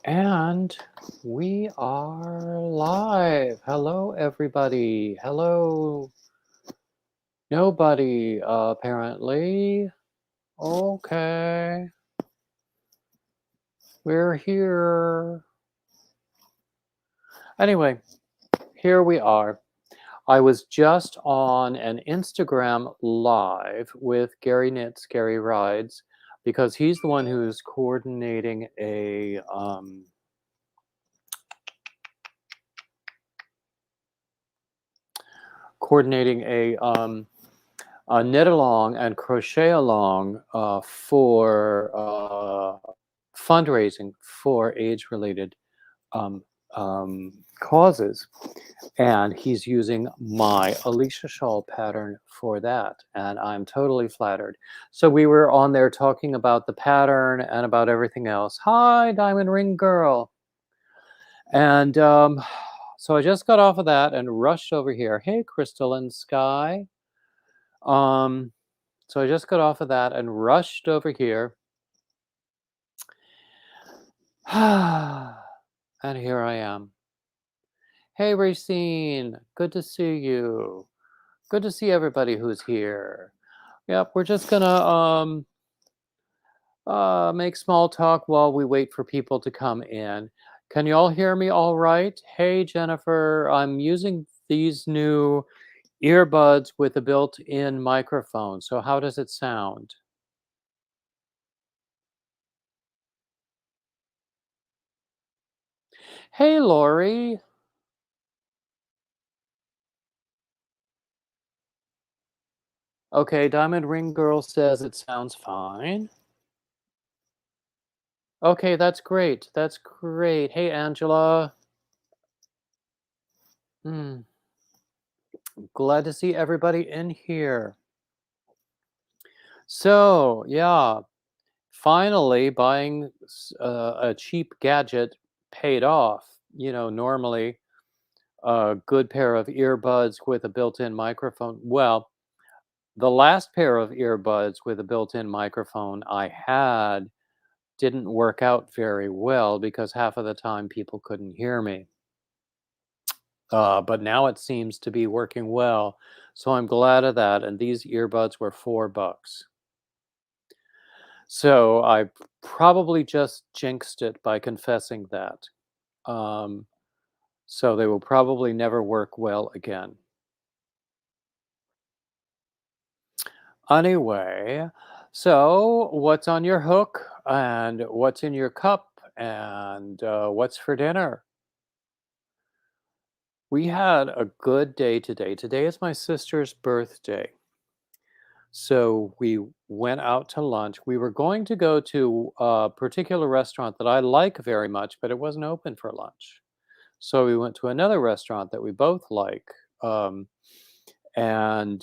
And we are live. Hello, everybody. Hello, nobody, apparently. Okay, we're here. Anyway, here we are. I was just on an Instagram live with Gary Knits, Gary Rides, because he's the one who's coordinating a knit along and crochet along for fundraising for age-related um, causes, and he's using my Alicia Shawl pattern for that, and I'm totally flattered. So we were on there talking about the pattern and about everything else. Hi, Diamond Ring Girl. And so I just got off of that and rushed over here. Hey, Crystalline Sky. Um, so I just got off of that and rushed over here. And here I am. Hey, Racine. Good to see you. Good to see everybody who's here. Yep, we're just gonna make small talk while we wait for people to come in. Can you all hear me all right? Hey, Jennifer, I'm using these new earbuds with a built-in microphone. So how does it sound? Hey, Lori. Okay, Diamond Ring Girl says it sounds fine. Okay, that's great. That's great. Hey, Angela. Hmm. Glad to see everybody in here. So, yeah, finally buying a cheap gadget paid off. You know, normally a good pair of earbuds with a built-in microphone. Well, the last pair of earbuds with a built-in microphone I had didn't work out very well because half of the time people couldn't hear me. But now it seems to be working well. So I'm glad of that. And these earbuds were $4. So I probably just jinxed it by confessing that. Um, so they will probably never work well again. Anyway, so what's on your hook and what's in your cup and what's for dinner? We had a good day today. Today is my sister's birthday. So we went out to lunch. We were going to go to a particular restaurant that I like very much, but it wasn't open for lunch. So we went to another restaurant that we both like. Um, and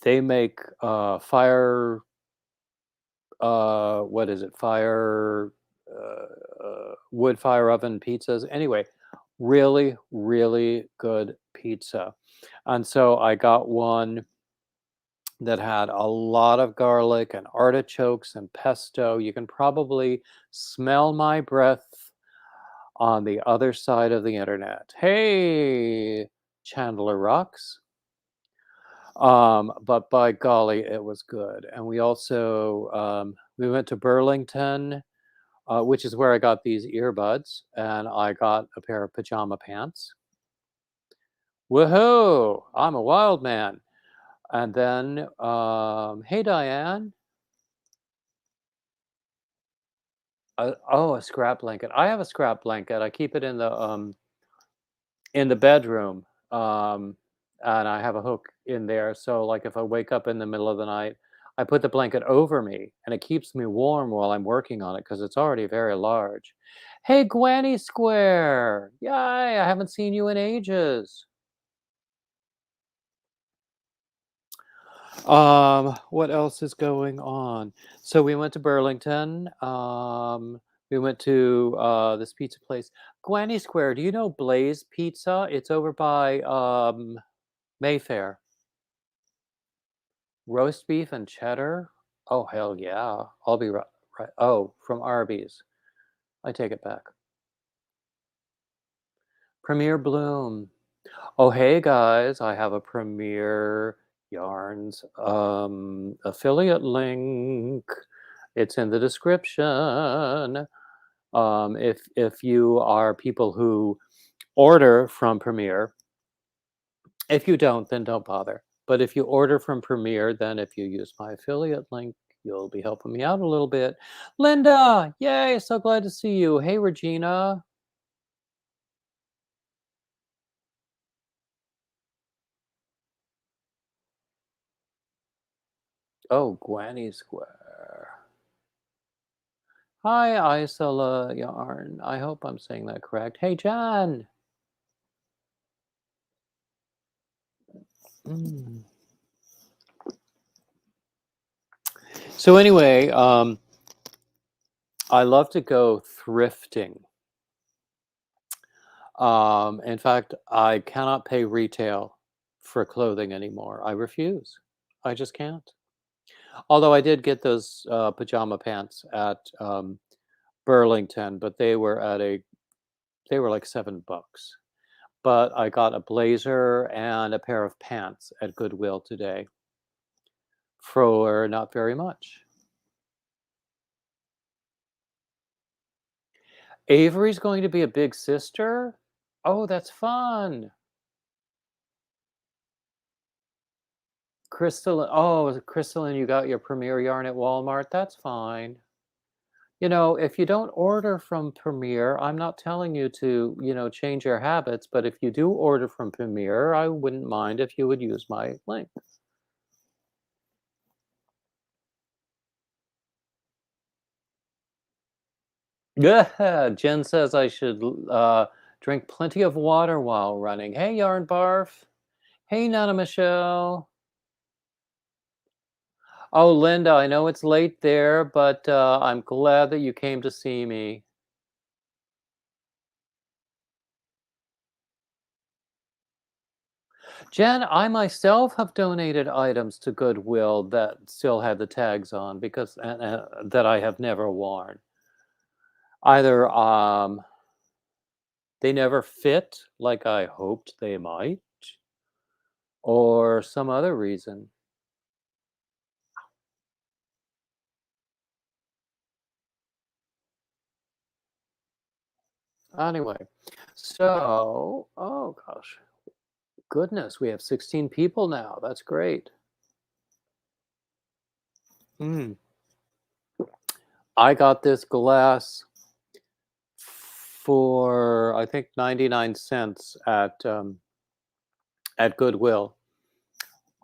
they make what is it? Wood fire oven pizzas. Anyway, really, really good pizza. And so I got one that had a lot of garlic and artichokes and pesto. You can probably smell my breath on the other side of the internet. Hey, Chandler Rocks. But by golly, it was good. And we also we went to Burlington, which is where I got these earbuds, and I got a pair of pajama pants. Woohoo! I'm a wild man. And then, hey Diane. Oh, a scrap blanket. I have a scrap blanket. I keep it in the bedroom, and I have a hook in there. So, like, if I wake up in the middle of the night, I put the blanket over me, and it keeps me warm while I'm working on it because it's already very large. Hey, Granny Square! Yay! I haven't seen you in ages. What else is going on? So we went to Burlington. We went to this pizza place, Granny Square. Do you know Blaze Pizza? It's over by Mayfair. Roast beef and cheddar. Oh hell yeah! I'll be right. Oh, from Arby's. I take it back. Premier Bloom. Oh, hey guys, I have a Premier Yarns affiliate link. It's in the description. If you are people who order from Premier, if you don't, then don't bother. But if you order from Premier, then if you use my affiliate link, you'll be helping me out a little bit. Linda, yay, so glad to see you. Hey, Regina. Oh, Granny Square. Hi, Isola Yarn. I hope I'm saying that correct. Hey, Jan. Mm. So anyway, I love to go thrifting. In fact, I cannot pay retail for clothing anymore. I refuse. I just can't. Although I did get those pajama pants at Burlington, but they were like $7. But I got a blazer and a pair of pants at Goodwill today for not very much. Avery's going to be a big sister? Oh, that's fun. Crystalline, you got your Premier yarn at Walmart? That's fine. You know, if you don't order from Premier, I'm not telling you to, change your habits, but if you do order from Premier, I wouldn't mind if you would use my link. Yeah, Jen says I should drink plenty of water while running. Hey, Yarn Barf. Hey, Nana Michelle. Oh, Linda, I know it's late there, but I'm glad that you came to see me. Jen, I myself have donated items to Goodwill that still had the tags on because that I have never worn. Either they never fit like I hoped they might, or some other reason. Anyway, so, oh gosh, goodness, we have 16 people now. That's great. Mm. I got this glass for I think 99 cents at Goodwill.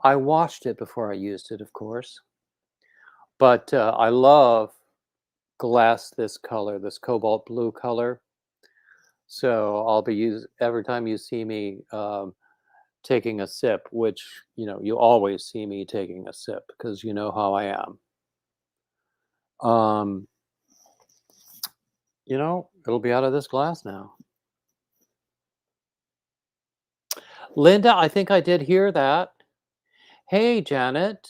I washed it before I used it, of course, but I love glass this color, this cobalt blue color. So I'll be every time you see me taking a sip, which you always see me taking a sip because you know how I am. Um, it'll be out of this glass now. Linda, I think I did hear that. Hey, Janet.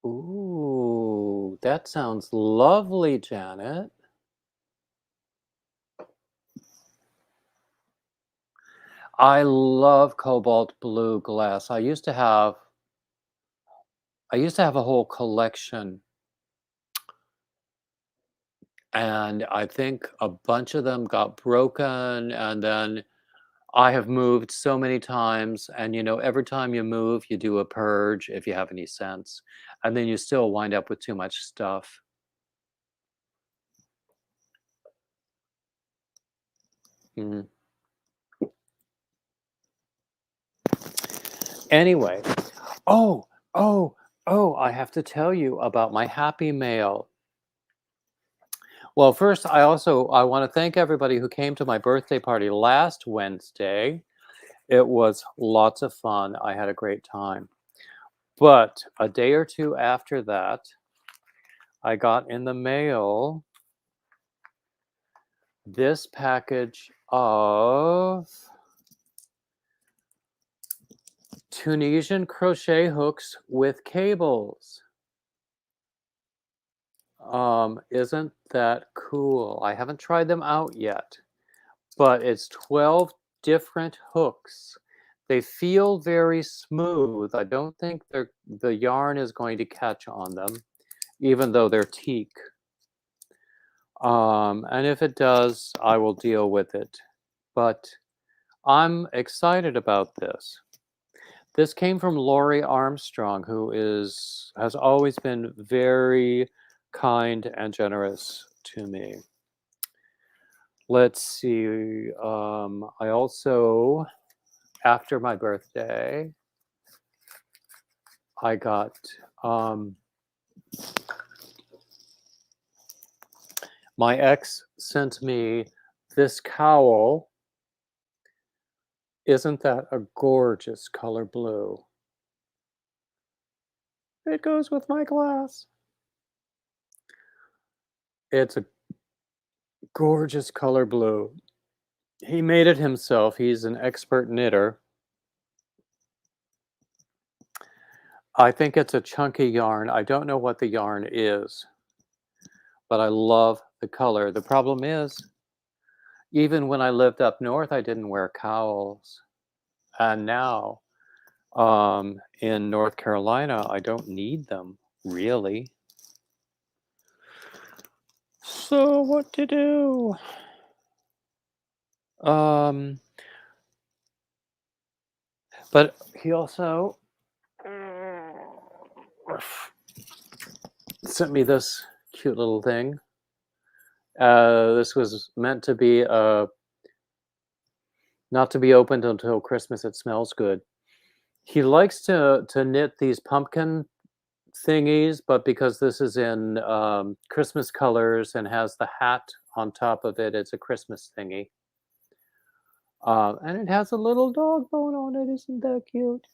Ooh, that sounds lovely, Janet. I love cobalt blue glass. I used to have a whole collection, and I think a bunch of them got broken, and then I have moved so many times, and every time you move, you do a purge if you have any sense, and then you still wind up with too much stuff. Mm. Anyway, oh, oh, oh, I have to tell you about my happy mail. Well, first, I want to thank everybody who came to my birthday party last Wednesday. It was lots of fun. I had a great time. But a day or two after that, I got in the mail this package of Tunisian crochet hooks with cables. Isn't that cool? I haven't tried them out yet, but it's 12 different hooks. They feel very smooth. I don't think the yarn is going to catch on them, even though they're teak. And if it does, I will deal with it. But I'm excited about this. This came from Lori Armstrong, who has always been very kind and generous to me. Let's see. I also, after my birthday, I got my ex sent me this cowl. Isn't that a gorgeous color blue? It goes with my glass. It's a gorgeous color blue. He made it himself. He's an expert knitter. I think it's a chunky yarn. I don't know what the yarn is, but I love the color. The problem is, even when I lived up north, I didn't wear cowls. And now, in North Carolina, I don't need them, really. So what to do? But he also sent me this cute little thing. This was meant to be not to be opened until Christmas. It smells good. He likes to knit these pumpkin thingies, but because this is in Christmas colors and has the hat on top of it, it's a Christmas thingy. And it has a little dog bone on it. Isn't that cute?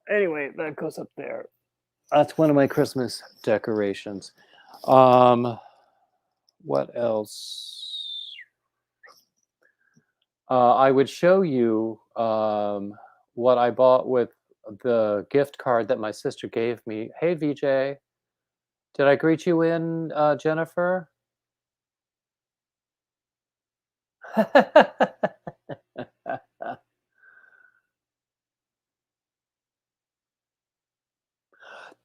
Anyway, that goes up there. That's one of my Christmas decorations. What else? I would show you what I bought with the gift card that my sister gave me. Hey, VJ. Did I greet you in, Jennifer?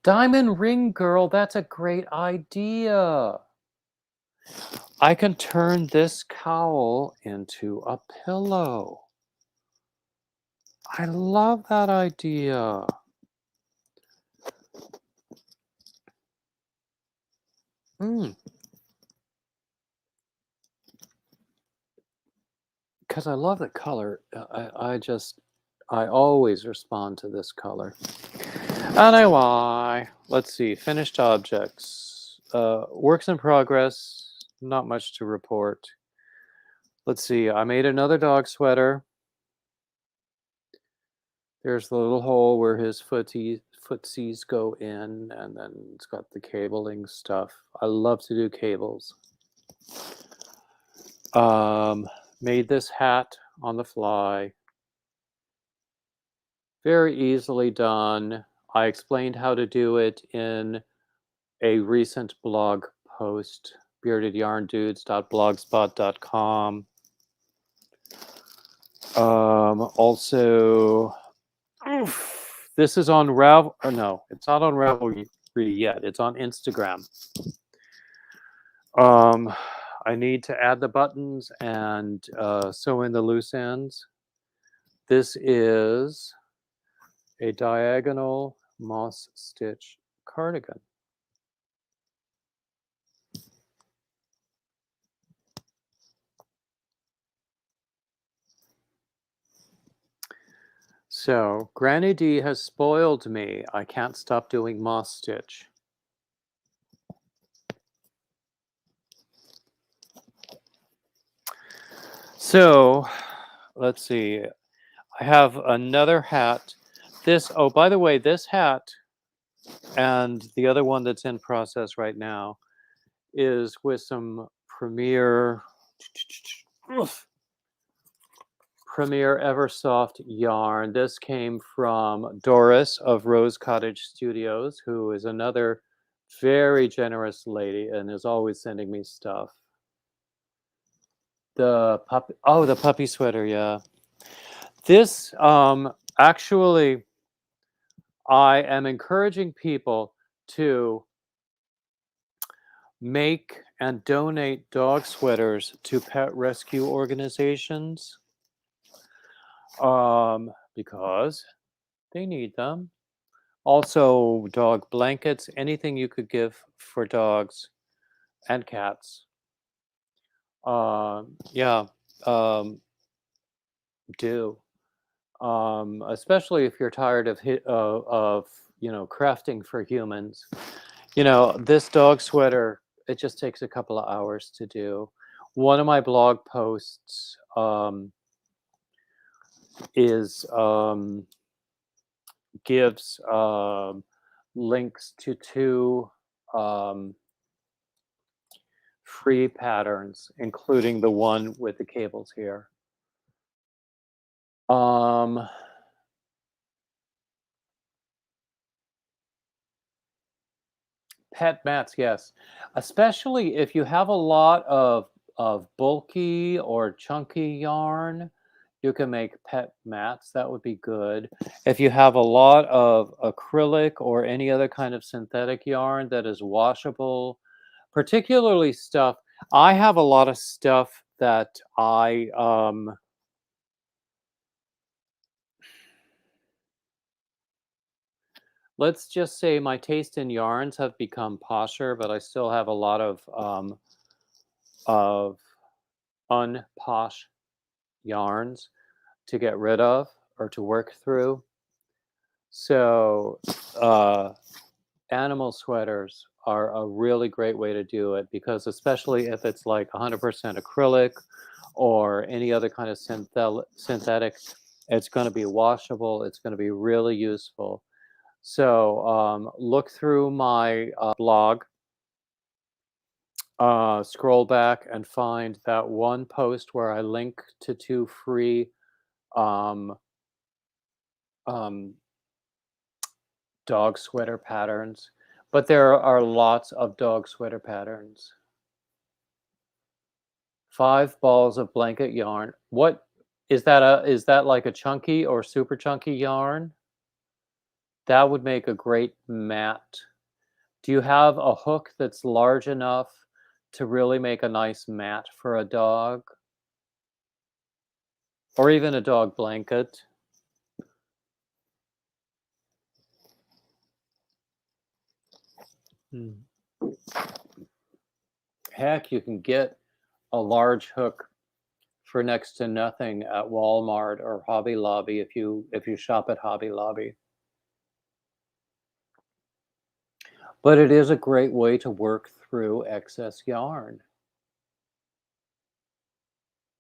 Diamond ring girl, that's a great idea. I can turn this cowl into a pillow. I love that idea. Because I love the color. I always respond to this color. Anyway, let's see. Finished objects. Works in progress. Not much to report. Let's see. I made another dog sweater. There's the little hole where his footsies go in, and then it's got the cabling stuff. I love to do cables. Made this hat on the fly. Very easily done. I explained how to do it in a recent blog post, beardedyarndudes.blogspot.com. Also, this is on Ravel. Or no, it's not on Ravelry yet. It's on Instagram. I need to add the buttons and sew in the loose ends. This is a diagonal moss stitch cardigan. So Granny D has spoiled me. I can't stop doing moss stitch. So let's see. I have another hat. Oh, by the way, this hat and the other one that's in process right now is with some Premier Premier Eversoft yarn. This came from Doris of Rose Cottage Studios, who is another very generous lady and is always sending me stuff. The puppy sweater, yeah. This actually, I am encouraging people to make and donate dog sweaters to pet rescue organizations because they need them. Also, dog blankets, anything you could give for dogs and cats. Yeah, um, do. Especially if you're tired of crafting for humans. This dog sweater, it just takes a couple of hours to do. One of my blog posts is gives links to two free patterns, including the one with the cables here. Pet mats, yes. Especially if you have a lot of bulky or chunky yarn, you can make pet mats. That would be good. If you have a lot of acrylic or any other kind of synthetic yarn that is washable, particularly stuff. I have a lot of stuff that let's just say my taste in yarns have become posher, but I still have a lot of unposh yarns to get rid of or to work through. So animal sweaters are a really great way to do it, because especially if it's like 100% acrylic or any other kind of synthetic, it's going to be washable. It's going to be really useful. So look through my blog, scroll back and find that one post where I link to two free um, um, dog sweater patterns. But there are lots of dog sweater patterns. 5 balls of blanket yarn. What is that? Is that like a chunky or super chunky yarn? That would make a great mat. Do you have a hook that's large enough to really make a nice mat for a dog? Or even a dog blanket? Hmm. Heck, you can get a large hook for next to nothing at Walmart or Hobby Lobby if you shop at Hobby Lobby. But it is a great way to work through excess yarn.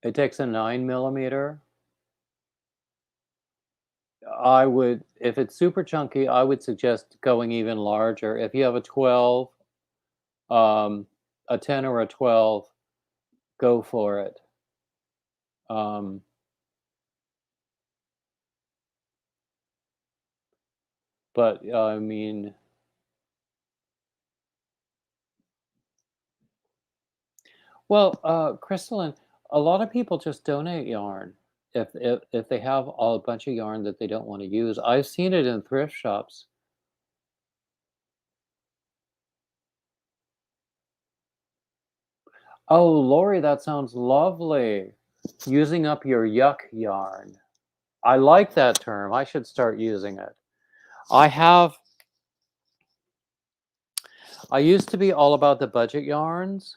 It takes a 9mm. I would, if it's super chunky, I would suggest going even larger. If you have a 12, a 10 or a 12, go for it. But I mean, well, Crystalline, a lot of people just donate yarn if they have a bunch of yarn that they don't want to use. I've seen it in thrift shops. Oh, Lori, that sounds lovely. Using up your yuck yarn. I like that term. I should start using it. I used to be all about the budget yarns,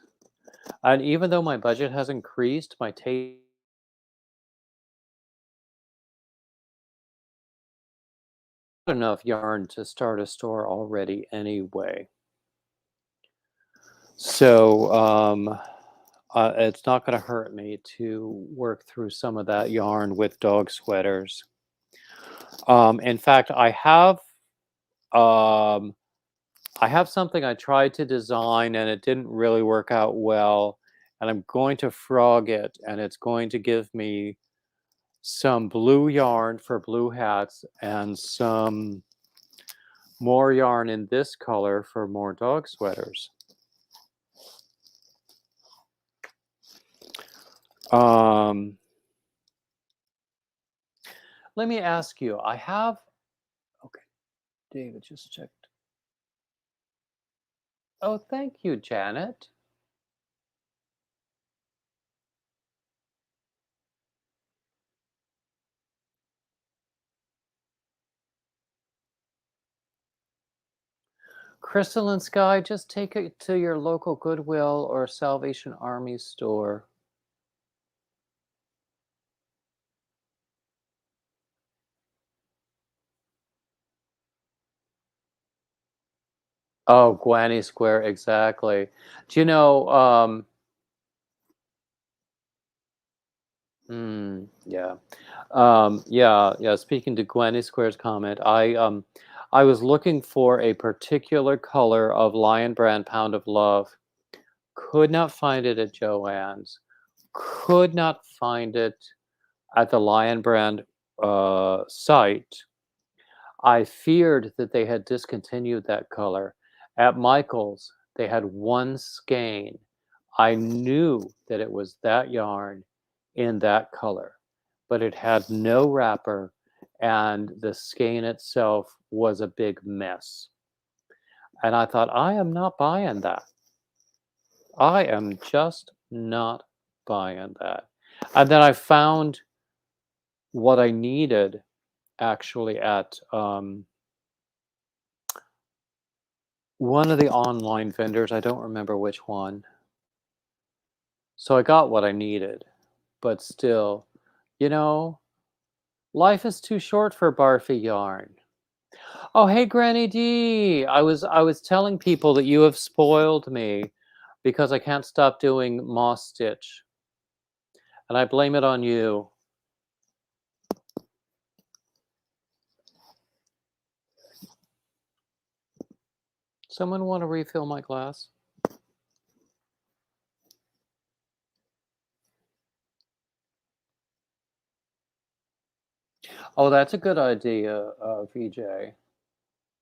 and even though my budget has increased, my taste enough yarn to start a store already anyway. So it's not going to hurt me to work through some of that yarn with dog sweaters. In fact, um, I have something I tried to design and it didn't really work out well, and I'm going to frog it, and it's going to give me some blue yarn for blue hats, and some more yarn in this color for more dog sweaters. Um, Let me ask you, I have, okay, David just checked. Oh, thank you, Janet. Crystal and Sky, just take it to your local Goodwill or Salvation Army store. Oh, Granny Square, exactly. Do you know, yeah. Yeah, speaking to Gwenny Square's comment, I was looking for a particular color of Lion Brand Pound of Love. Could not find it at Joann's. Could not find it at the Lion Brand site. I feared that they had discontinued that color. At Michael's, they had one skein. I knew that it was that yarn in that color, but it had no wrapper, and the skein itself was a big mess. And I thought, I am not buying that. I am just not buying that. And then I found what I needed actually at one of the online vendors. I don't remember which one. So I got what I needed, but still, you know, life is too short for barfy yarn. Oh, hey, Granny D. I was telling people that you have spoiled me because I can't stop doing moss stitch, and I blame it on you. Someone want to refill my glass? Oh, that's a good idea, VJ.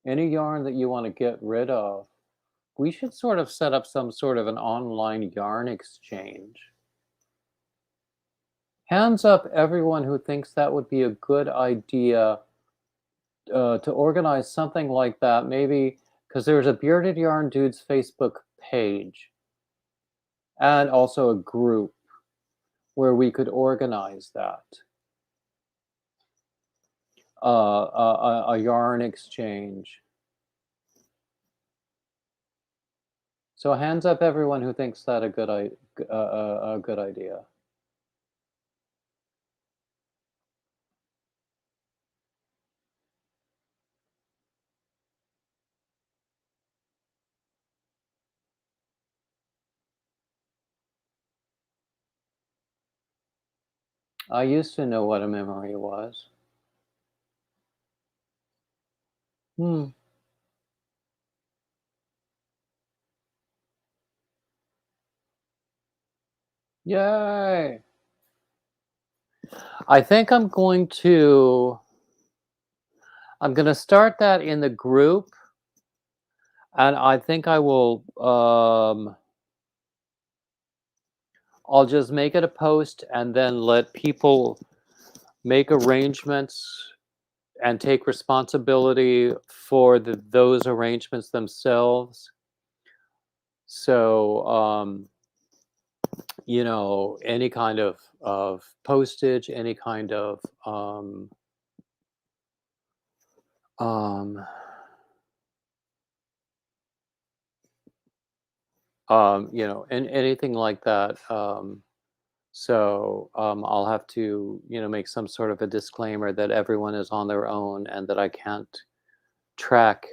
Any yarn that you want to get rid of, we should sort of set up some sort of an online yarn exchange. Hands up everyone who thinks that would be a good idea to organize something like that. Maybe because there's a Bearded Yarn Dudes Facebook page and also a group where we could organize that. A yarn exchange. So hands up everyone who thinks that a good idea. I used to know what a memory was. Hmm. Yay! I think I'm going to start that in the group, and I think I'll just make it a post and then let people make arrangements and take responsibility for those arrangements themselves. So, any kind of postage, any kind of um, and anything like that. So I'll have to, make some sort of a disclaimer that everyone is on their own and that I can't track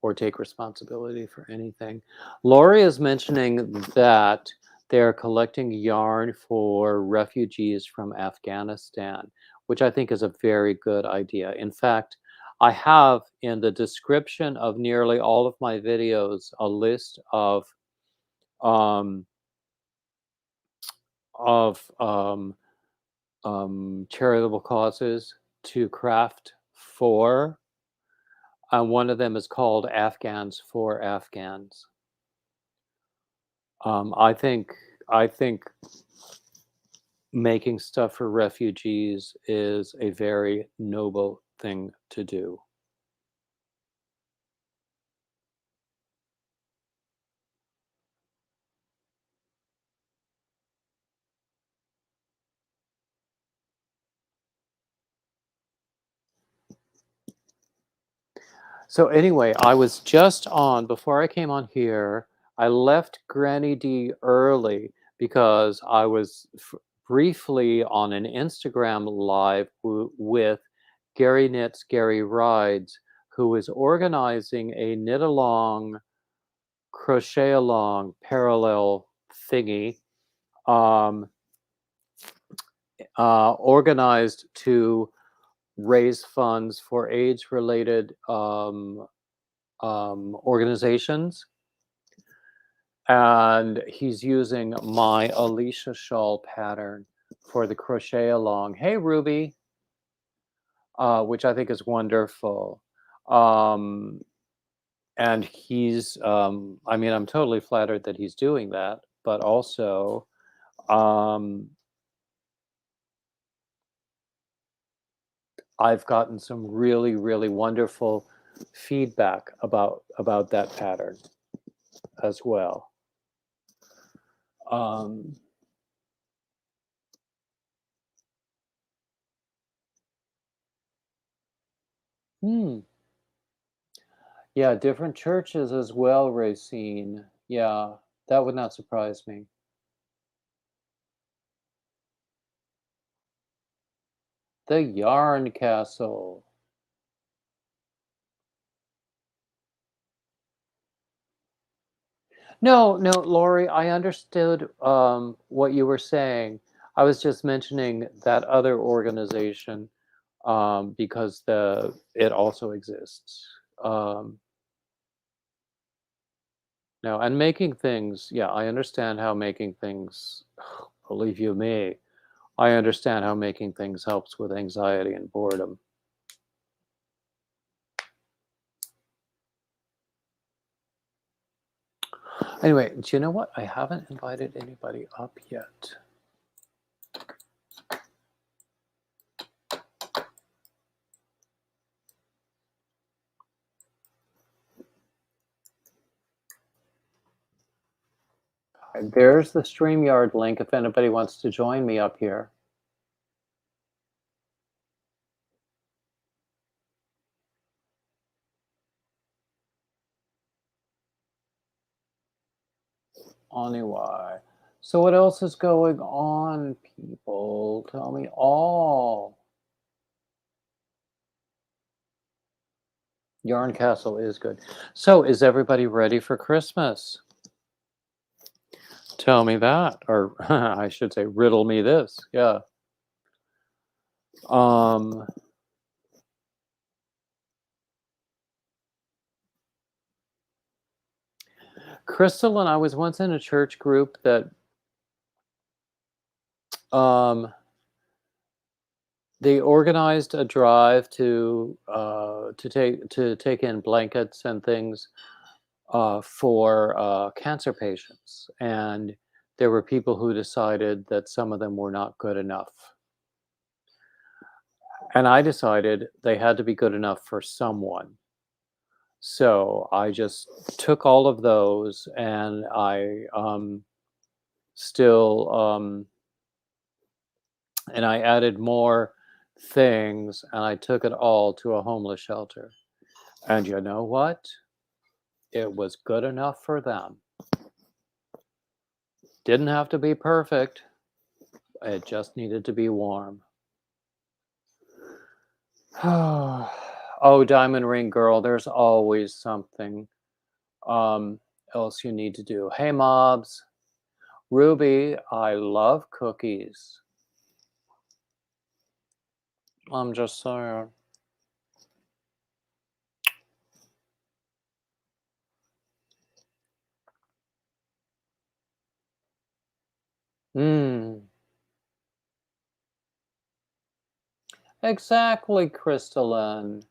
or take responsibility for anything. Lori is mentioning that they're collecting yarn for refugees from Afghanistan, which I think is a very good idea. In fact, I have in the description of nearly all of my videos a list um, of charitable causes to craft for. One of them is called Afghans for Afghans. I think making stuff for refugees is a very noble thing to do. So anyway, I was just on before I came on here. I left Granny D early because I was briefly on an Instagram live with Gary Knits, Gary Rides, who is organizing a knit along, crochet along parallel thingy, um, organized to raise funds for AIDS related organizations. And he's using my Alicia shawl pattern for the crochet along. Hey, Ruby, which I think is wonderful. Um, and I mean, I'm totally flattered that he's doing that, but also, um, I've gotten some really, really wonderful feedback about that pattern as well. Um, hmm. Yeah, different churches as well, Racine. Yeah, that would not surprise me. The Yarn Castle. No, no, Lori, I understood what you were saying. I was just mentioning that other organization because it also exists. Um, no, and making things, yeah, I understand how making things, believe you me, I understand how making things helps with anxiety and boredom. Anyway, do you know what? I haven't invited anybody up yet. There's the StreamYard link if anybody wants to join me up here. Anyway, so what else is going on, people? Tell me all. Yarn Castle is good. So is everybody ready for Christmas? Tell me that, or I should say, riddle me this. Yeah. Um, Crystal and I was once in a church group that um, they organized a drive to take in blankets and things for cancer patients, and there were people who decided that some of them were not good enough, and I decided they had to be good enough for someone. So I just took all of those, and I still and I added more things, and I took it all to a homeless shelter. And you know what? It was good enough for them. Didn't have to be perfect. It just needed to be warm. Oh, Diamond Ring Girl, there's always something else you need to do. Hey, mobs. Ruby, I love cookies. I'm just saying. Mmm. Exactly, Crystalline.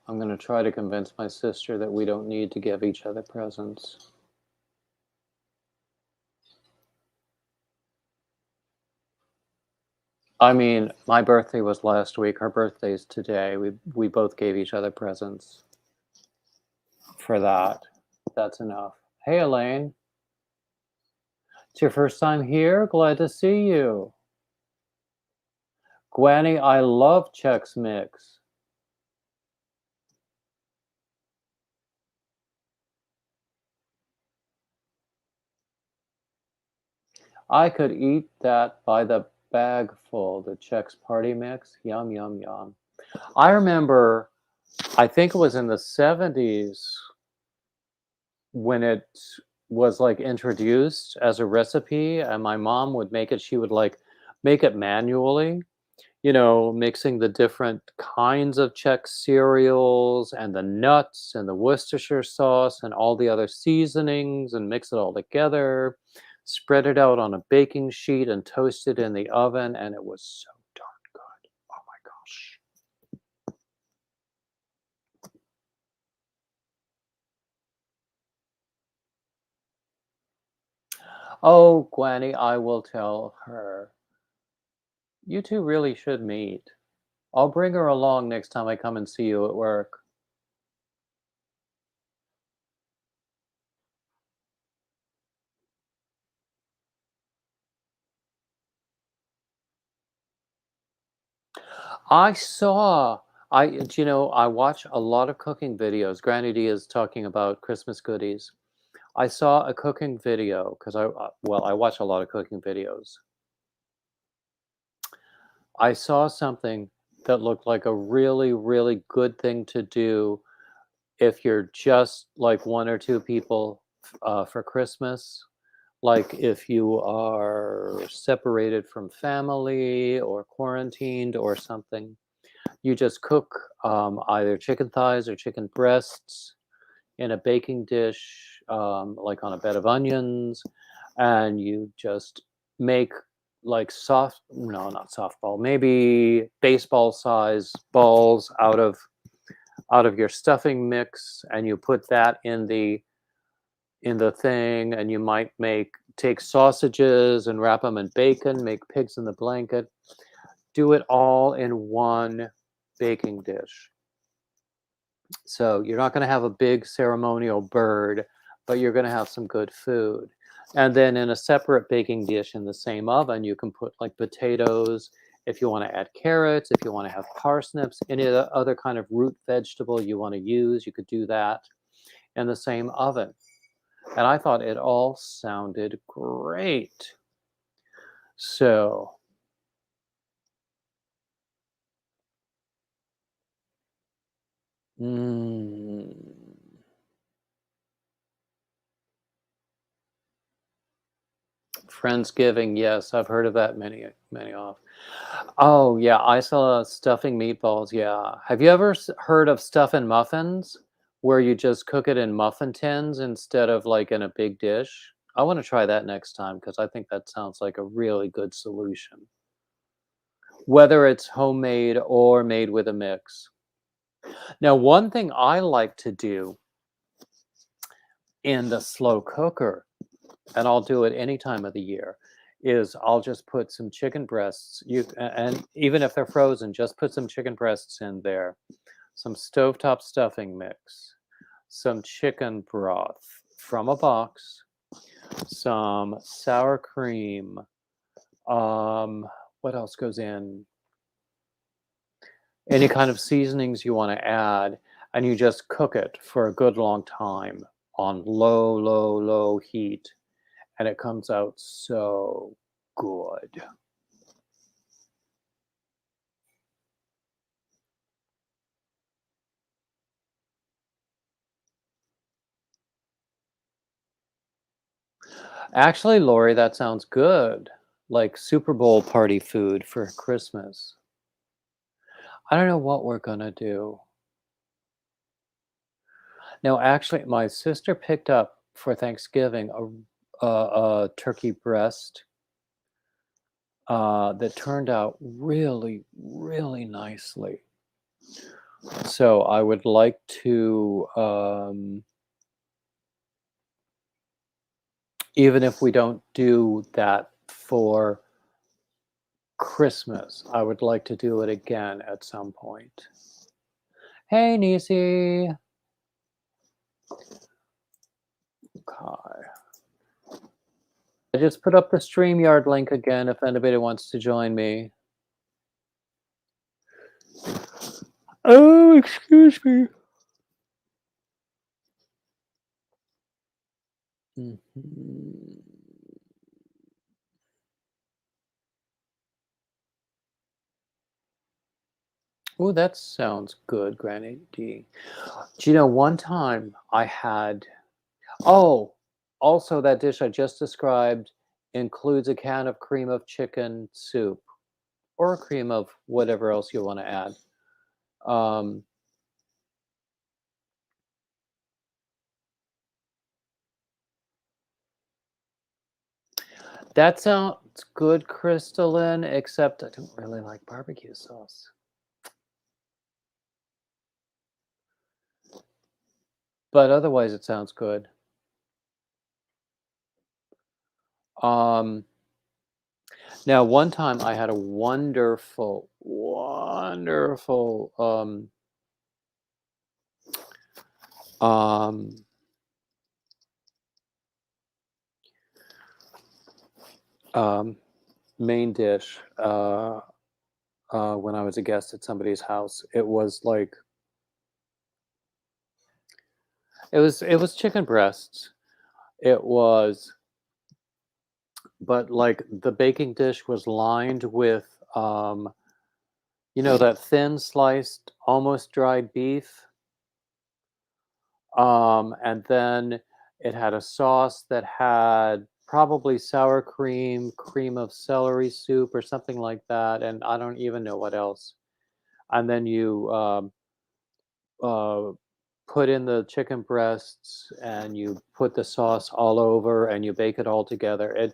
I'm going to try to convince my sister that we don't need to give each other presents. I mean, my birthday was last week. Her birthday's today. We both gave each other presents for that. That's enough. Hey, Elaine. It's your first time here? Glad to see you. Granny, I love Chex Mix. I could eat that by the bagful, the Chex Party Mix. Yum, yum, yum. I remember, I think it was in the 70s when it was like introduced as a recipe, and my mom would make it. She would like make it manually, mixing the different kinds of Chex cereals and the nuts and the Worcestershire sauce and all the other seasonings and mix it all together, spread it out on a baking sheet and toast it in the oven. And it was so darn good. Oh my gosh. Oh, Gwenny, I will tell her. You two really should meet. I'll bring her along next time I come and see you at work. I saw I watch a lot of cooking videos. Granny D is talking about Christmas goodies. I saw a cooking video because I watch a lot of cooking videos. I saw something that looked like a really, really good thing to do if you're just like one or two people for Christmas. Like if you are separated from family or quarantined or something, you just cook either chicken thighs or chicken breasts in a baking dish, like on a bed of onions, and you just make like no, not softball, maybe baseball size balls out of your stuffing mix, and you put that in the thing, and you might take sausages and wrap them in bacon, make pigs in the blanket, do it all in one baking dish. So you're not going to have a big ceremonial bird, but you're going to have some good food. And then in a separate baking dish in the same oven, you can put like potatoes. If you want to add carrots, if you want to have parsnips, any other kind of root vegetable you want to use, you could do that in the same oven. And I thought it all sounded great. So, mm, Friendsgiving, yes, I've heard of that many, many off. Oh, yeah, I saw stuffing meatballs, yeah. Have you ever heard of stuffing muffins, where you just cook it in muffin tins instead of like in a big dish? I want to try that next time because I think that sounds like a really good solution, whether it's homemade or made with a mix. Now, one thing I like to do in the slow cooker, and I'll do it any time of the year, is I'll just put some chicken breasts. And even if they're frozen, just put some chicken breasts in there, some stovetop stuffing mix, some chicken broth from a box, some sour cream. What else goes in? Any kind of seasonings you want to add, and you just cook it for a good long time on low, low, low heat, and it comes out so good. Actually, Lori, that sounds good. Like Super Bowl party food for Christmas. I don't know what we're gonna do. No, actually, my sister picked up for Thanksgiving turkey breast that turned out really, really nicely. So I would like to, even if we don't do that for Christmas, I would like to do it again at some point. Hey, Nisi. Okay. I just put up the StreamYard link again if anybody wants to join me. Oh, excuse me. Mhm. Oh, that sounds good, Granny D. Do you know, one time I had, oh, also that dish I just described includes a can of cream of chicken soup or a cream of whatever else you want to add. Um, that sounds good, Crystalline, except I don't really like barbecue sauce. But otherwise, it sounds good. Um, Now, one time I had a wonderful, wonderful um, um, main dish when I was a guest at somebody's house. It was like it was chicken breasts. It was, but like the baking dish was lined with that thin sliced, almost dried beef. And then it had a sauce that had probably sour cream, cream of celery soup, or something like that. And I don't even know what else. And then you uh, put in the chicken breasts and you put the sauce all over and you bake it all together.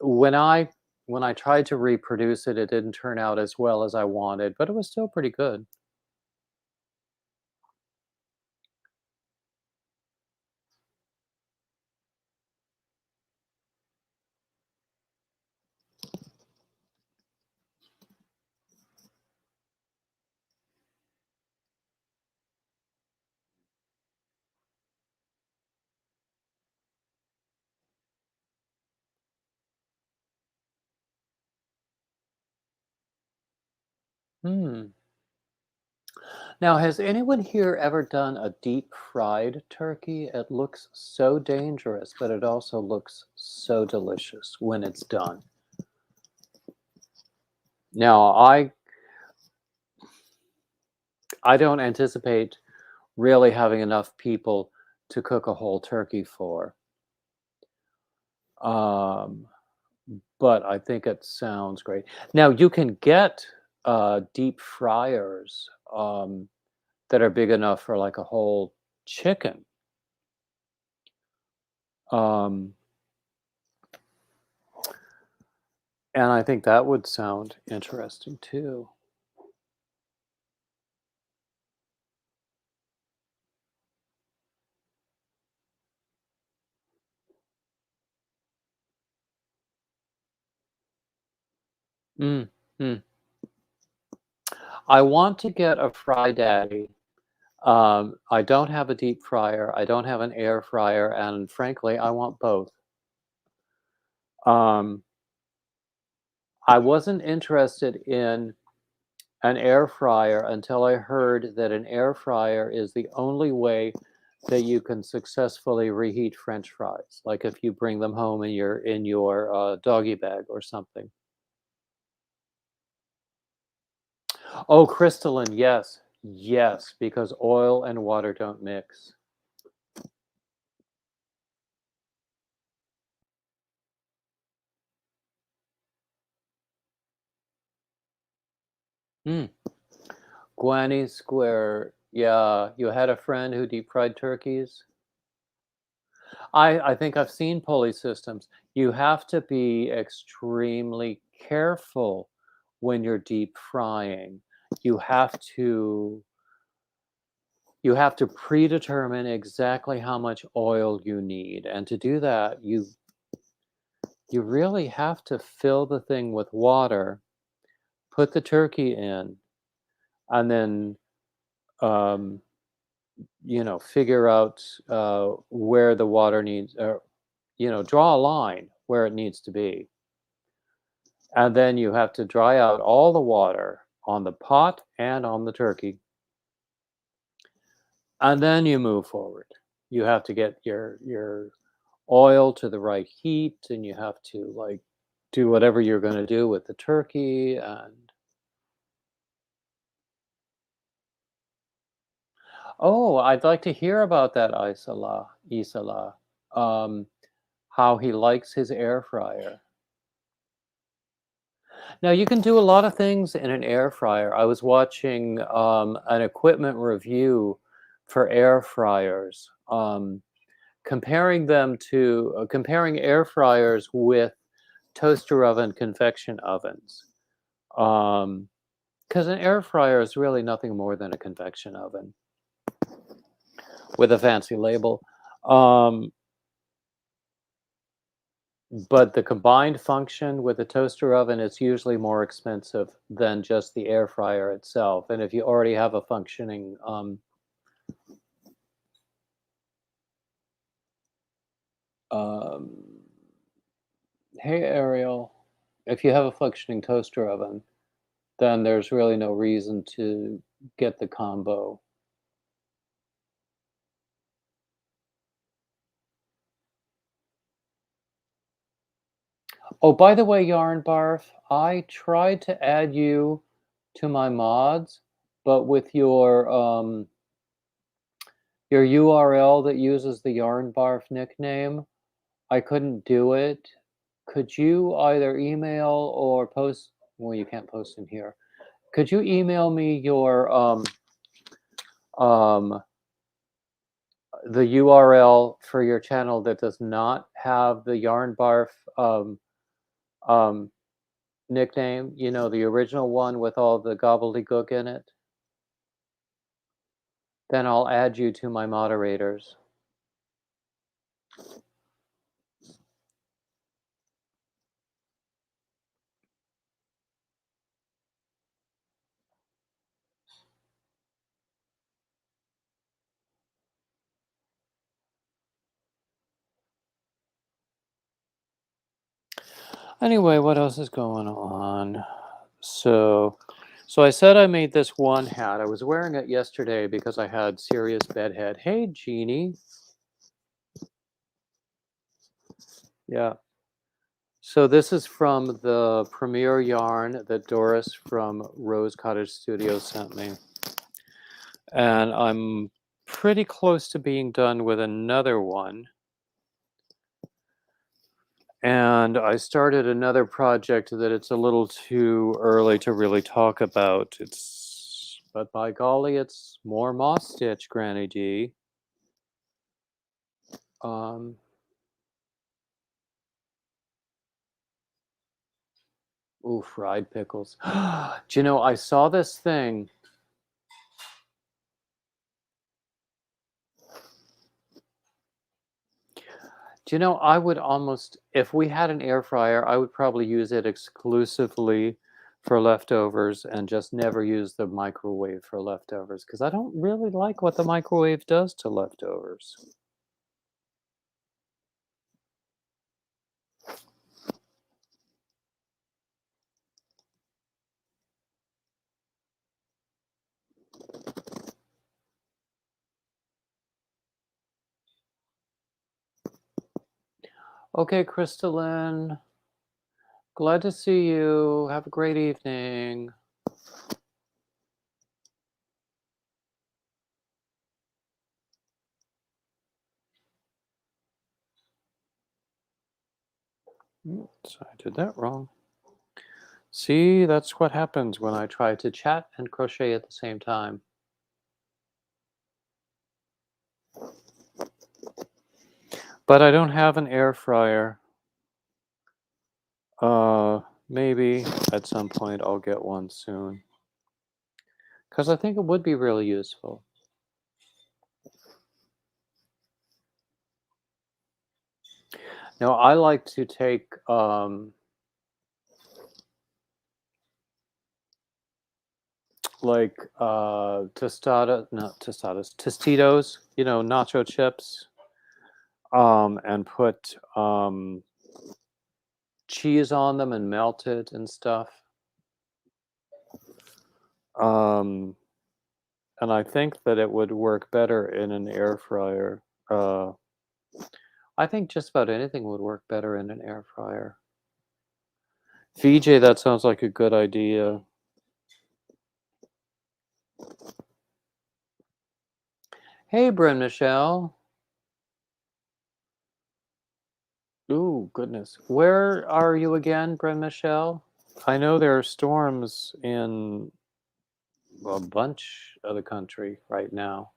When I when I tried to reproduce it, it didn't turn out as well as I wanted, but it was still pretty good. Hmm. Now, has anyone here ever done a deep fried turkey? It looks so dangerous, but it also looks so delicious when it's done. Now, I don't anticipate really having enough people to cook a whole turkey for. Um, but I think it sounds great. Now, you can get deep fryers that are big enough for like a whole chicken. Um, and I think that would sound interesting too. Mm, mm. I want to get a Fry Daddy. I don't have a deep fryer. I don't have an air fryer, and frankly, I want both. Um, I wasn't interested in an air fryer until I heard that an air fryer is the only way that you can successfully reheat French fries. Like if you bring them home in your doggy bag or something. Oh, crystalline, yes, yes, because oil and water don't mix. Mm. Guinea Square. Yeah, you had a friend who deep fried turkeys. I think I've seen pulley systems. You have to be extremely careful when you're deep frying. You have to you have to predetermine exactly how much oil you need, and to do that, you really have to fill the thing with water, put the turkey in, and then um, figure out where the water needs, or draw a line where it needs to be. And then you have to dry out all the water on the pot and on the turkey. And then you move forward. You have to get your oil to the right heat, and you have to like do whatever you're going to do with the turkey. And oh, I'd like to hear about that, Isala. Um, how he likes his air fryer. Now you can do a lot of things in an air fryer. I was watching an equipment review for air fryers, comparing air fryers with toaster oven convection ovens. Because an air fryer is really nothing more than a convection oven with a fancy label. But the combined function with a toaster oven is usually more expensive than just the air fryer itself. And if you already have a functioning, um, hey Ariel, if you have a functioning toaster oven, then there's really no reason to get the combo. Oh, by the way, Yarn Barf, I tried to add you to my mods, but with your URL that uses the Yarn Barf nickname, I couldn't do it. Could you either email or post? Well, you can't post in here. Could you email me your um, the URL for your channel that does not have the Yarn Barf um, nickname? You know, the original one with all the gobbledygook in it. Then I'll add you to my moderators. Anyway, what else is going on? So I said I made this one hat. I was wearing it yesterday because I had serious bedhead. Hey, Jeannie. Yeah. So this is from the premiere yarn that Doris from Rose Cottage Studios sent me. And I'm pretty close to being done with another one. And I started another project that it's a little too early to really talk about. But by golly, it's more moss stitch, Granny D. Ooh, fried pickles. Do you know, I saw this thing. Do you know, I would almost, if we had an air fryer, I would probably use it exclusively for leftovers and just never use the microwave for leftovers because I don't really like what the microwave does to leftovers. Okay, Crystalline. Glad to see you. Have a great evening. Oops, I did that wrong. See, that's what happens when I try to chat and crochet at the same time. But I don't have an air fryer. Maybe at some point I'll get one soon. Because I think it would be really useful. Now, I like to take like not tostadas, Tostitos, nacho chips, and put cheese on them and melt it and stuff. Um, and I think that it would work better in an air fryer. Uh, I think just about anything would work better in an air fryer. VJ, that sounds like a good idea. Hey, Bryn Michelle. Ooh, goodness. Where are you again, Bryn Michelle? I know there are storms in a bunch of the country right now.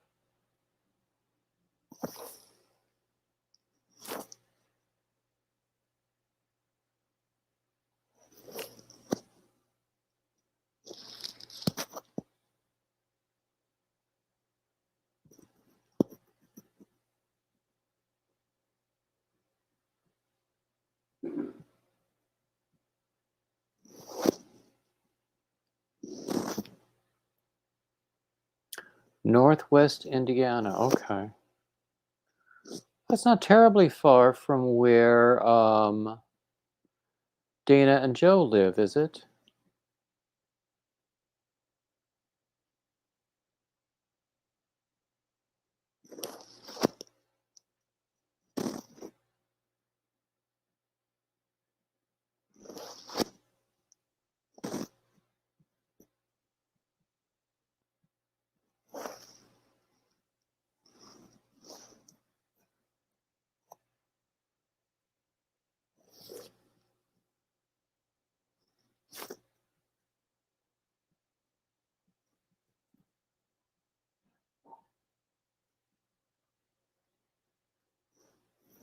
Northwest Indiana. Okay. That's not terribly far from where Dana and Joe live, is it?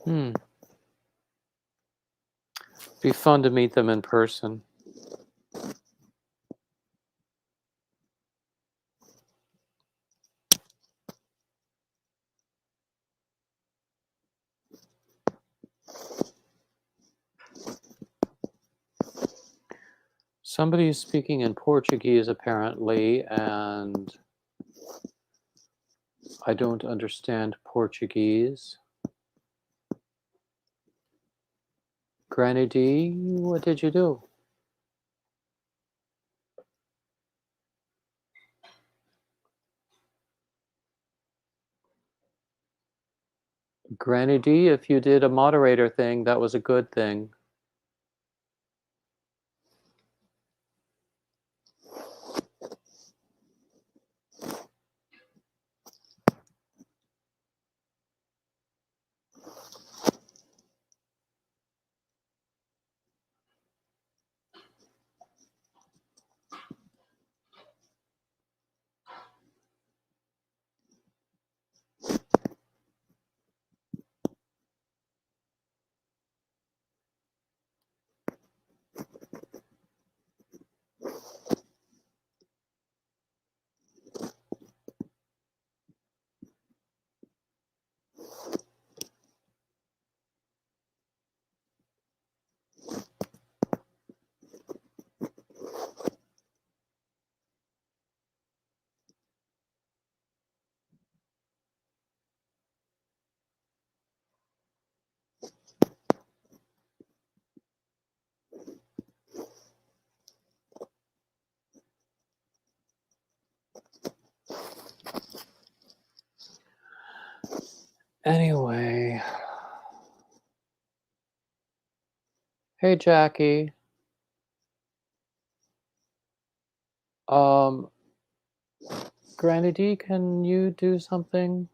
Hmm. Be fun to meet them in person. Somebody is speaking in Portuguese apparently, and I don't understand Portuguese. Granny D, what did you do? Granny D, if you did a moderator thing, that was a good thing. Anyway, hey Jackie. Um, Granny D, can you do something?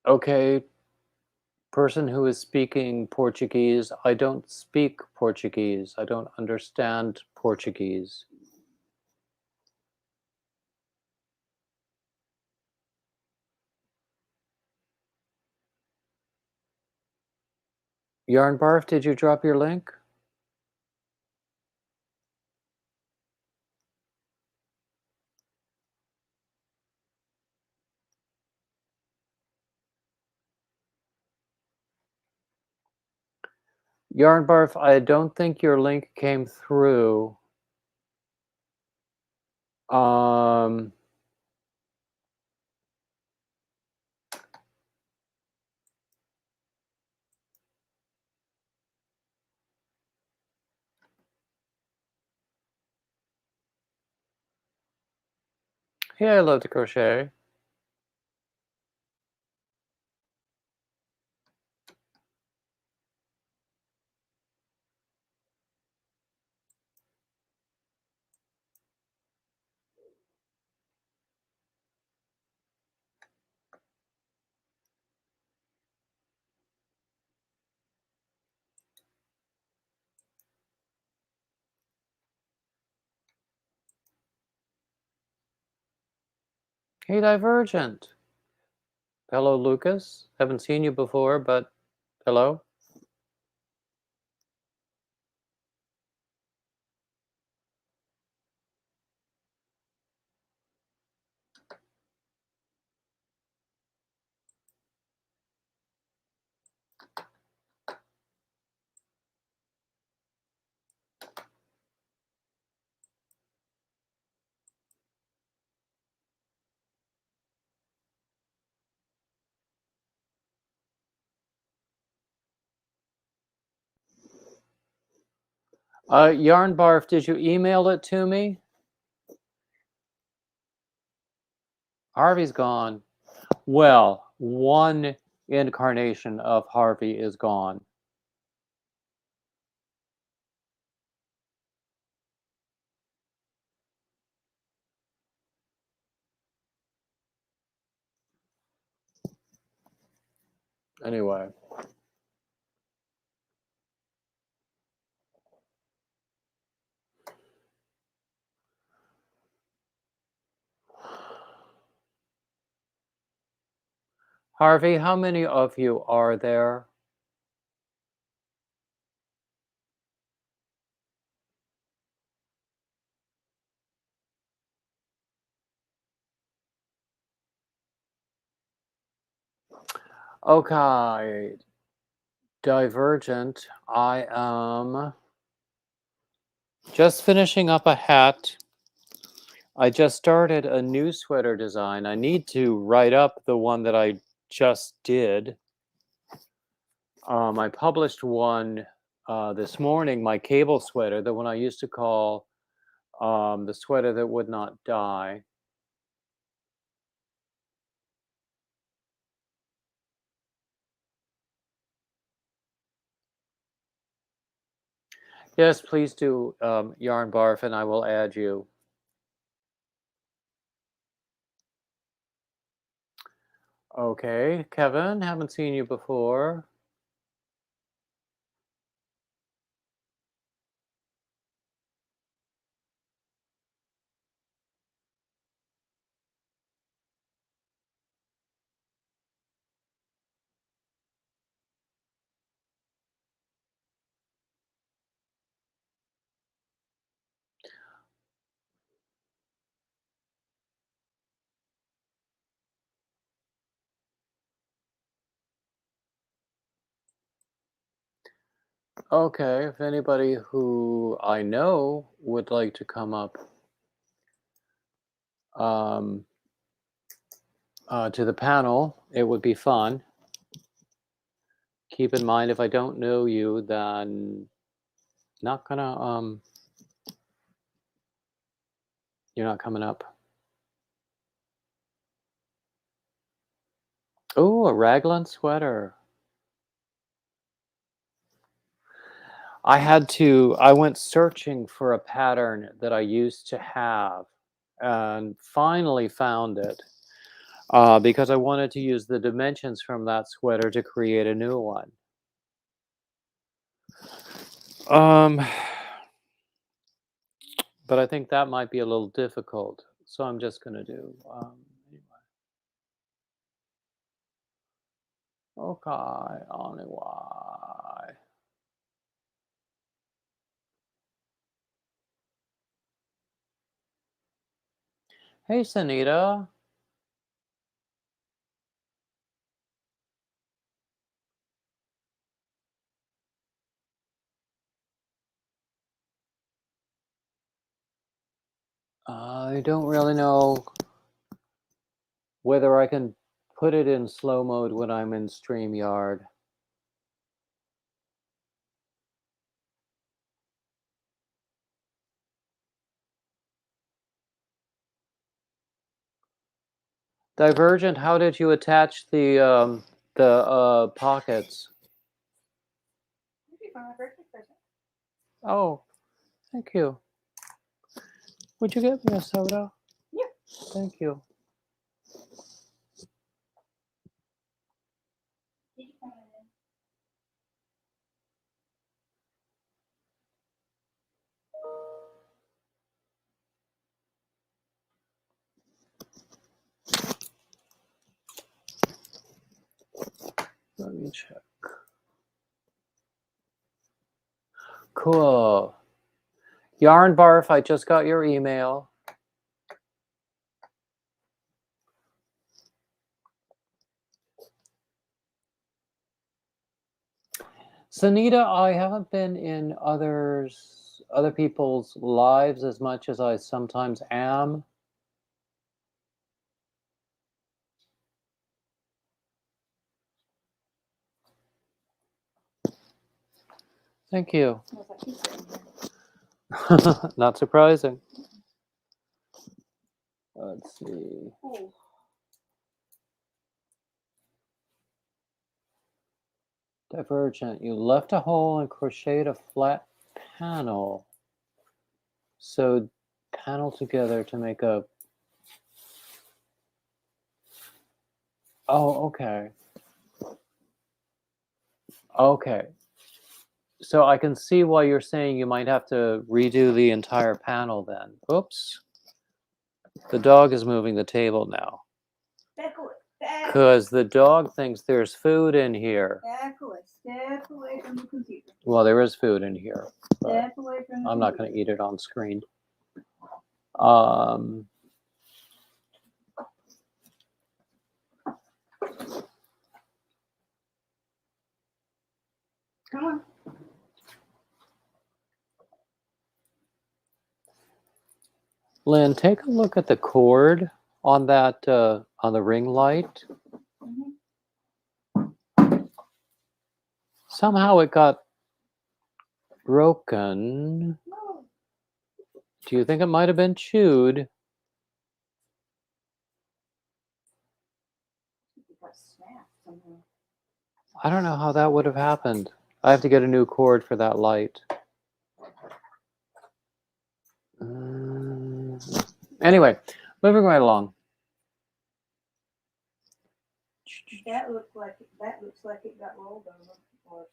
Okay, person who is speaking Portuguese, I don't speak Portuguese. I don't understand Portuguese. Yarn Barf, did you drop your link? Yarn Barf, I don't think your link came through. Um, hey, I love to crochet. Hey, Divergent. Hello, Lucas. Haven't seen you before, but hello. Yarn Barf, did you email it to me? Harvey's gone. Well, one incarnation of Harvey is gone. Anyway. Harvey, how many of you are there? Okay. Divergent, I am just finishing up a hat. I just started a new sweater design. I need to write up the one that I just did. I published one this morning, my cable sweater, the one I used to call the sweater that would not die. Yes, please do, Yarn Barf, and I will add you. Okay, Kevin, haven't seen you before. Okay, if anybody who I know would like to come up um, to the panel, it would be fun. Keep in mind, if I don't know you, then not gonna you're not coming up. Oh, a Raglan sweater. I went searching for a pattern that I used to have and finally found it. because I wanted to use the dimensions from that sweater to create a new one. But I think that might be a little difficult, so I'm just going to do. Okay, anyway. Hey, Sanita. I don't really know whether I can put it in slow mode when I'm in StreamYard. Divergent, how did you attach the pockets? Oh, thank you. Would you get me a soda? Yeah. Thank you. Let me check. Cool. Yarn Barf, I just got your email. Sanita, I haven't been in other people's lives as much as I sometimes am. Thank you. Not surprising. Let's see. Divergent, you left a hole and crocheted a flat panel. Sewed panel together to make a... Oh, okay. Okay. So I can see why you're saying you might have to redo the entire panel then. Oops. The dog is moving the table now. Because the dog thinks there's food in here. Step away from the computer. Well, there is food in here. Step away from the I'm not going to eat it on screen. Come on. Lynn, take a look at the cord on that on the ring light. Somehow it got broken. No. Do you think it might have been chewed? It got snapped somehow. I don't know how that would have happened. I have to get a new cord for that light. Anyway, moving right along. That looks like it got rolled over. Or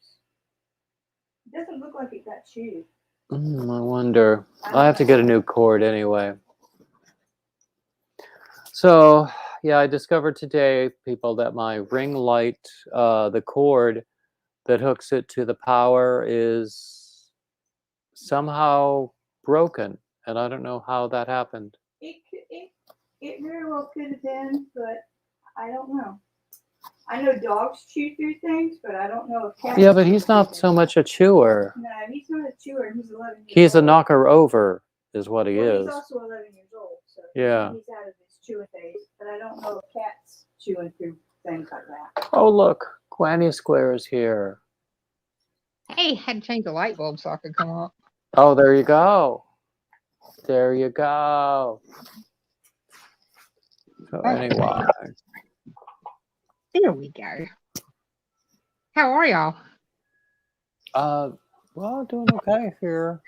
it doesn't look like it got chewed. I wonder. I have to get a new cord anyway. So, yeah, I discovered today, people, that my ring light, the cord that hooks it to the power is somehow broken, and I don't know how that happened. It very well could have been, but I don't know. I know dogs chew through things, but I don't know if cats. Yeah, but he's not so much a chewer. No, he's not a chewer. He's 11 years He's old. a knocker over, is what he is. He's also 11 years old, so yeah. He's out of his chewing phase. But I don't know if cats chewing through things like that. Oh, look, Granny Square is here. Hey, had to change the light bulb so I could come up. Oh, there you go. There you go. So anyway. There we go. How are y'all? Well, doing okay here.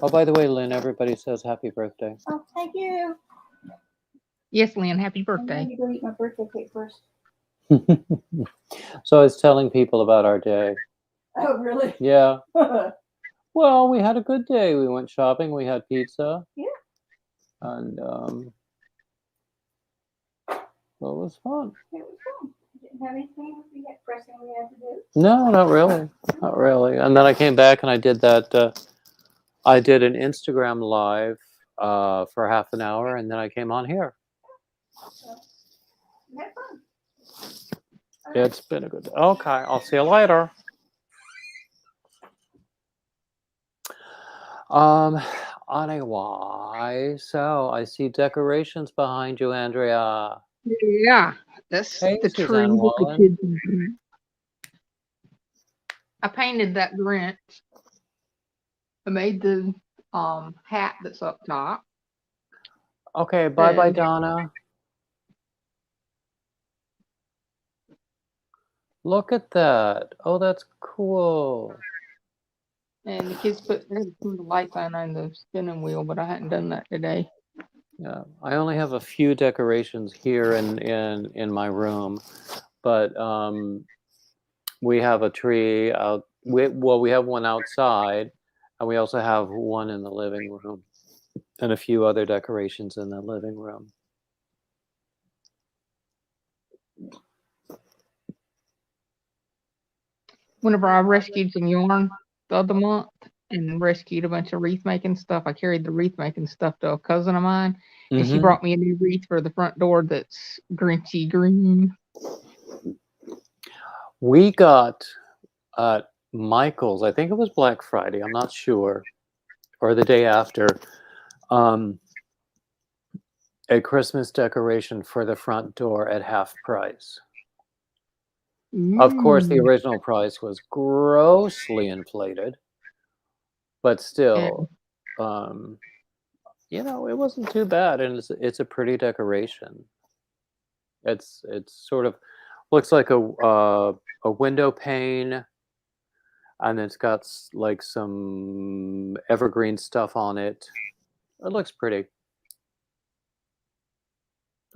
Oh, by the way, Lynn, everybody says happy birthday. Oh, thank you. Yes, Lynn, happy I'm birthday. going to go eat my birthday cake first. So I was telling people about our day. Oh, really? Yeah. Well, we had a good day. We went shopping. We had pizza. Yeah. And well, it was fun. It was fun. Didn't have anything we had pressing we had to do. No, not really. Not really. And then I came back and I did that. I did an Instagram live for half an hour, and then I came on here. So, we had fun. All right. It's been a good day. Okay, I'll see you later. Anyway, so I see decorations behind you, Andrea. Yeah, that's Hey, the Suzanne tree that the Wallen. kids made. I painted that Grinch. I made the hat that's up top. Okay, bye-bye, And- Donna. Look at that. Oh, that's cool. And the kids put the lights on the spinning wheel, but I hadn't done that today. Yeah, I only have a few decorations here in my room, but we have a tree out. We have one outside, and we also have one in the living room, and a few other decorations in the living room. Whenever I rescued some yarn the other month and rescued a bunch of wreath making stuff, I carried the wreath making stuff to a cousin of mine, and she Mhm. brought me a new wreath for the front door that's Grinchy green. We got at Michael's, I think it was Black Friday, I'm not sure, or the day after, a Christmas decoration for the front door at half price. Of course, the original price was grossly inflated, but still, you know, it wasn't too bad, and it's a pretty decoration. It's sort of looks like a window pane, and it's got like some evergreen stuff on it. It looks pretty.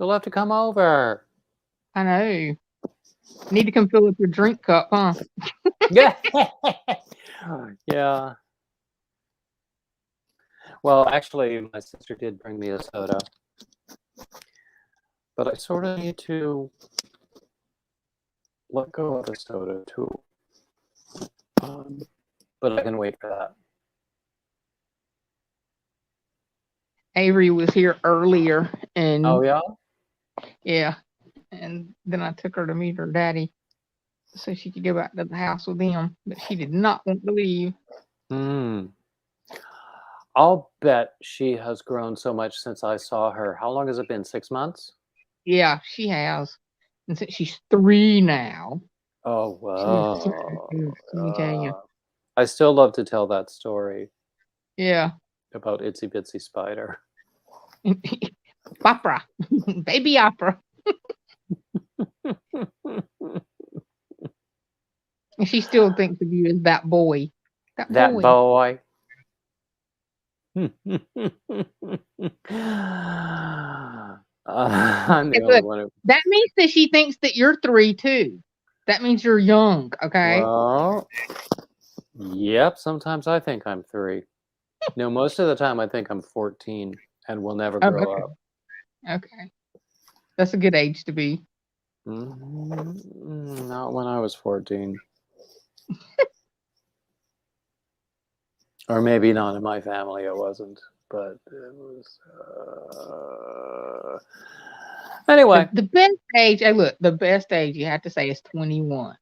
You'll have to come over. I know. Need to come fill up your drink cup, huh? Yeah. Yeah. Well, actually, my sister did bring me a soda, but I sort of need to let go of the soda too. But I can wait for that. Avery was here earlier, and Oh yeah. yeah, and then I took her to meet her daddy so she could go back to the house with him, but she did not want to leave. I'll bet she has grown so much since I saw her. How long has it been? 6 months? Yeah, she has, and since she's 3 now. Oh She is wow. let me tell you. I still love to tell that story Yeah. about Itsy Bitsy Spider. Opera. Baby opera. And she still thinks of you as that boy. That boy. I'm the only one who... That means that she thinks that you're 3 too. That means you're young, okay? Well, yep, sometimes I think I'm 3. No, most of the time I think I'm 14 and will never grow up. Okay. That's a good age to be. Not when I was 14. Or maybe not in my family, it wasn't. But it was... Anyway. The best age, hey, look, the best age you have to say is 21.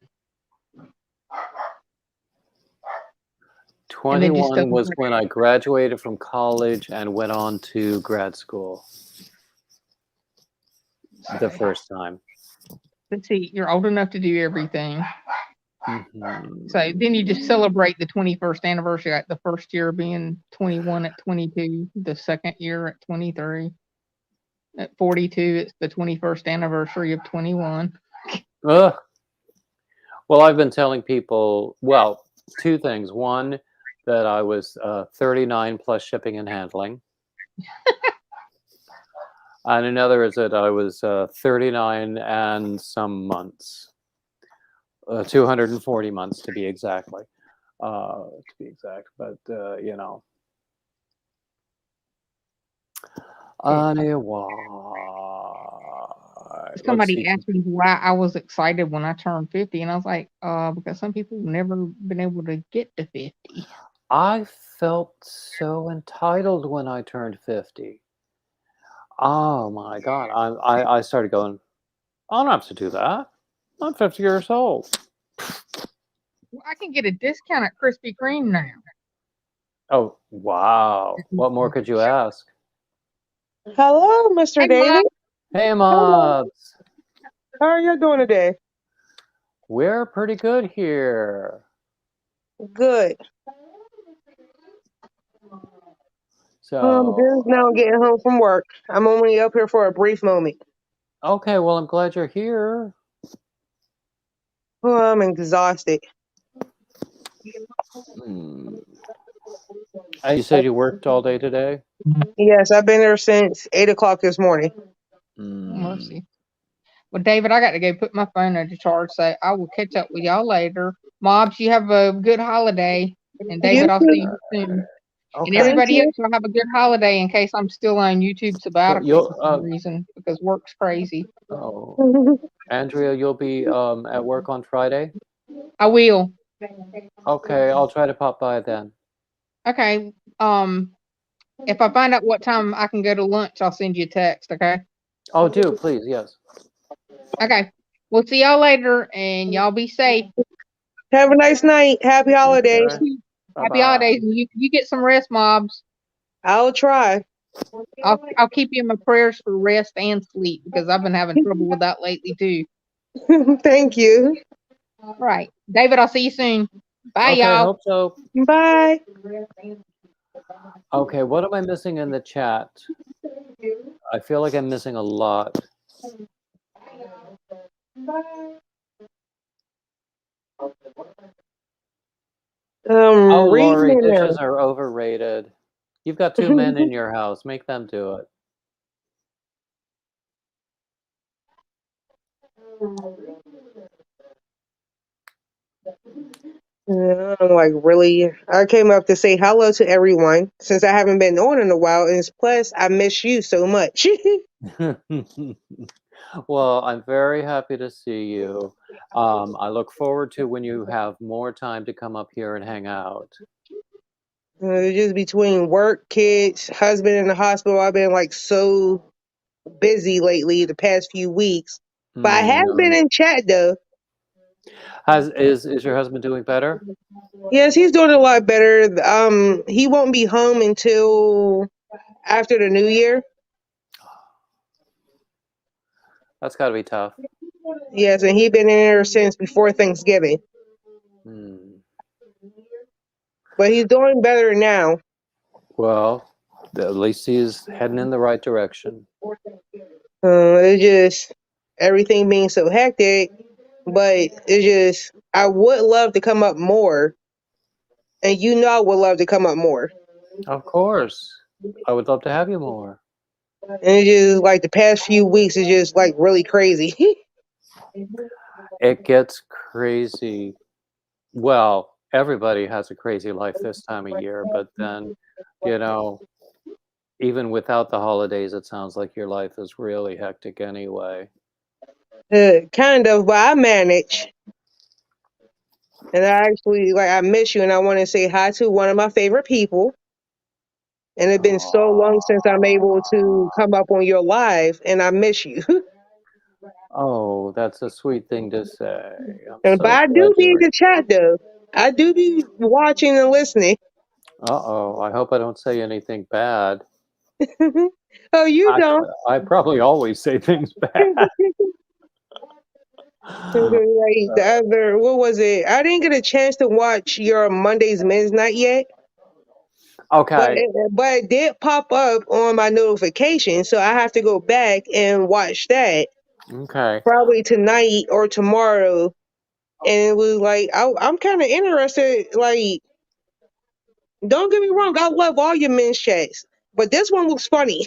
21 was when I graduated from college and went on to grad school. The first time. Let's see, you're old enough to do everything. Mm-hmm. So then you just celebrate the 21st anniversary, like the first year being 21 at 22, the second year at 23. At 42, it's the 21st anniversary of 21. Ugh. Well, I've been telling people, well, 2 things. One, that I was 39 plus shipping and handling. And another is that I was 39 and some months, 240 months to be exactly, But you know, anyway, let's Somebody see. asked me why I was excited when I turned 50, and I was like, because some people have never been able to get to 50. I felt so entitled when I turned 50. Oh my God. I started going, I don't have to do that. I'm 50 years old. Well, I can get a discount at Krispy Kreme now. Oh, wow. What more could you ask? Hello, Mr. Hey, David. Mom. Hey, Hello. Mobs. How are you doing today? We're pretty good here. Good. Just So, now getting home from work. I'm only up here for a brief moment. okay, well, I'm glad you're here. Oh, I'm exhausted. Hmm. And you said you worked all day today? Yes, I've been there since 8 o'clock this morning. Hmm. Mercy. Well, David, I got to go put my phone under charge, so I will catch up with y'all later. Mobs, you have a good holiday. And You David, I'll too. see you soon. And Okay. Thank everybody you. else will have a good holiday in case I'm still on YouTube sabbatical You'll, for some reason because work's crazy. oh, Andrea, you'll be at work on Friday? I will. Okay, I'll try to pop by then. Okay. If I find out what time I can go to lunch, I'll send you a text, okay? Oh, do, please, yes. Okay. We'll see y'all later and y'all be safe. Have a nice night. Happy holidays. Okay. Happy Bye-bye. holidays. And you get some rest, Mobs. I'll try. I'll keep you in my prayers for rest and sleep because I've been having trouble with that lately too. Thank you. All right. David, I'll see you soon. Bye, Okay, y'all. hope so. Bye. Okay, what am I missing in the chat? I feel like I'm missing a lot. Oh, Reading Lori, it dishes are overrated. You've got 2 men in your house. Make them do it. I'm like, really? I came up to say hello to everyone since I haven't been on in a while. And plus, I miss you so much. Well, I'm very happy to see you. I look forward to when you have more time to come up here and hang out. Just between work, kids, husband in the hospital, I've been like so busy lately the past few weeks. But I have been No. in chat though. Is your husband doing better? Yes, he's doing a lot better. He won't be home until after the new year. That's got to be tough. Yes, and he's been in there since before Thanksgiving. Hmm. But he's doing better now. Well, at least he's heading in the right direction. It's just everything being so hectic. But it's just I would love to come up more, and you know I would love to come up more. Of course. I would love to have you more. And it's just like the past few weeks is just like really crazy. It gets crazy. Well, everybody has a crazy life this time of year, but then, you know, even without the holidays, it sounds like your life is really hectic anyway. Kind of, but I manage. And I actually like I miss you, and I want to say hi to one of my favorite people. And it's been so long since I'm able to come up on your live, and I miss you. Oh, that's a sweet thing to say. I'm But so I glad do be in you're. the chat though. I do be watching and listening. Uh-oh, I hope I don't say anything bad. Oh, you don't. Actually, I probably always say things bad. Like the other, what was it? I didn't get a chance to watch your Monday's Men's Night yet, Okay, but it did pop up on my notification, so I have to go back and watch that okay. probably tonight or tomorrow. And it was like I'm kind of interested. Like, don't get me wrong, I love all your men's chats, but this one looks funny.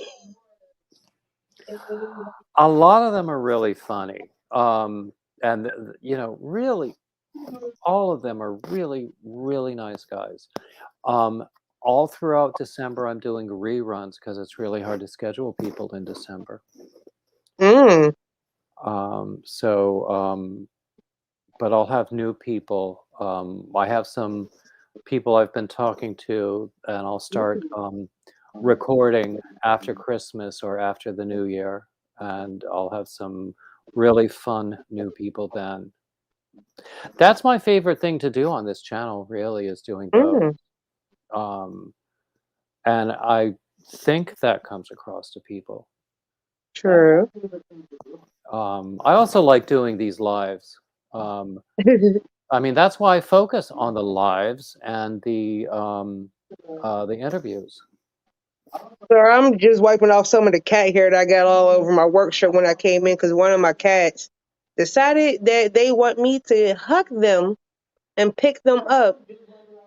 A lot of them are really funny. And really, all of them are really, really nice guys. Um, all throughout December, I'm doing reruns because it's really hard to schedule people in December. Mm. But I'll have new people. I have some people I've been talking to, and I'll start recording after Christmas or after the New Year, and I'll have some really fun new people then. That's my favorite thing to do on this channel, really, is doing those. Mm. And I think that comes across to people. True. I also like doing these lives. I mean, that's why I focus on the lives and the interviews. So I'm just wiping off some of the cat hair that I got all over my work shirt when I came in because one of my cats decided that they want me to hug them and pick them up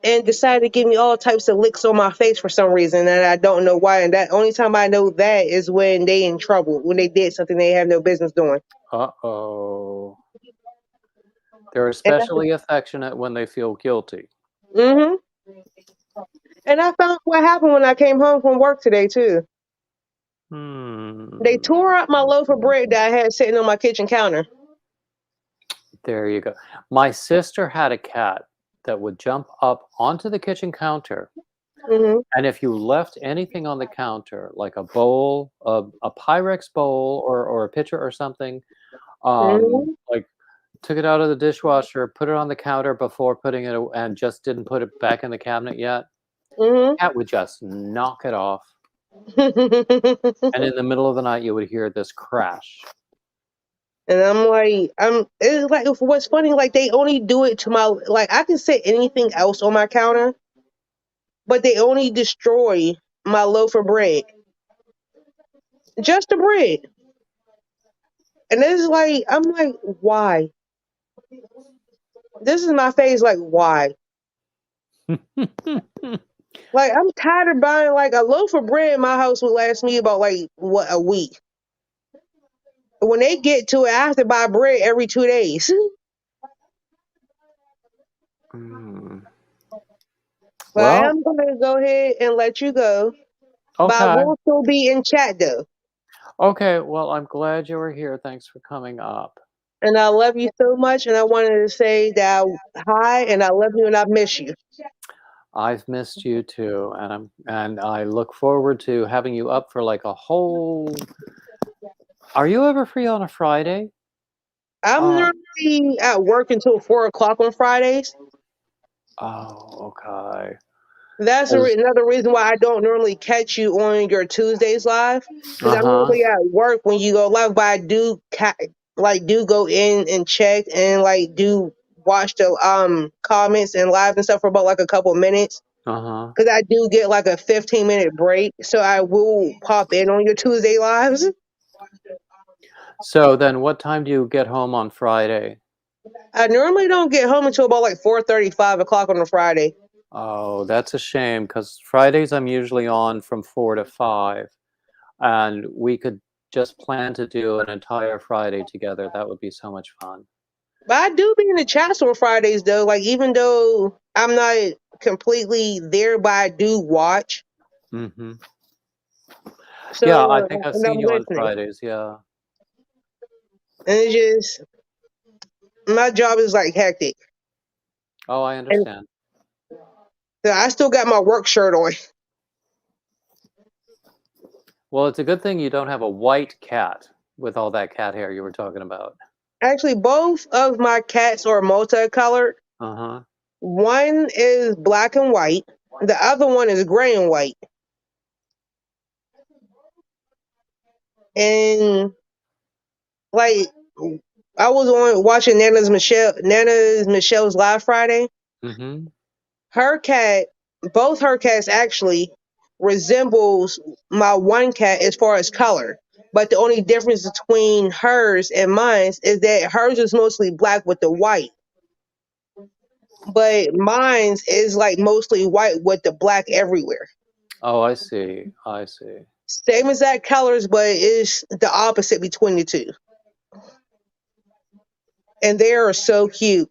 and decided to give me all types of licks on my face for some reason, and I don't know why. And that only time I know that is when they in trouble, when they did something they have no business doing. Uh-oh. They're especially affectionate when they feel guilty. Mm-hmm. And I found what happened when I came home from work today too. They tore up my loaf of bread that I had sitting on my kitchen counter. There you go. My sister had a cat that would jump up onto the kitchen counter, Mm-hmm. and if you left anything on the counter, like a bowl, a Pyrex bowl, or a pitcher or something, Mm-hmm. like took it out of the dishwasher, put it on the counter before putting it, and just didn't put it back in the cabinet yet, Mm-hmm. cat would just knock it off. And in the middle of the night, you would hear this crash. And I'm like, it's like, what's funny, like they only do it to my, like I can set anything else on my counter, but they only destroy my loaf of bread. Just the bread. And it's like, I'm like, why? This is my face, like, why? Like, I'm tired of buying, like, a loaf of bread in my house would last me about, like, what, a week. When they get to it, I have to buy bread every 2 days. But I Well, am going to go ahead and let you go. But I okay. will still be in chat, though. Okay, well, I'm glad you were here. Thanks for coming up. And I love you so much. And I wanted to say that hi, and I love you, and I miss you. I've missed you too, and I look forward to having you up for like a whole. Are you ever free on a Friday? I'm normally at work until 4 o'clock on Fridays. Oh, okay. That's another reason why I don't normally catch you on your Tuesdays live, because I'm normally at work when you go live. But I do do go in and check and like do watch the comments and live and stuff for about like a couple minutes. Because I do get like a 15-minute break, so I will pop in on your Tuesday lives. So then, what time do you get home on Friday? I normally don't get home until about like 4:30, 5 o'clock on a Friday. Oh, that's a shame, because Fridays I'm usually on from 4 to 5, and we could just plan to do an entire Friday together. That would be so much fun. But I do be in the chats on Fridays though. Like even though I'm not completely there, but I do watch. Mm-hmm. So, Yeah, I think I've and seen I'm you on listening. Fridays. Yeah. And it's just my job is like hectic. Oh, I understand. So I still got my work shirt on. Well, it's a good thing you don't have a white cat with all that cat hair you were talking about. Actually, both of my cats are multicolored. One is black and white. The other one is gray and white. And like I was on watching Nana's Michelle's live Friday. Her cat, both her cats actually resembles my one cat as far as color. But the only difference between hers and mine is that hers is mostly black with the white. But mine's is like mostly white with the black everywhere. Oh, I see. I see. Same exact colors, but it's the opposite between the two. And they are so cute.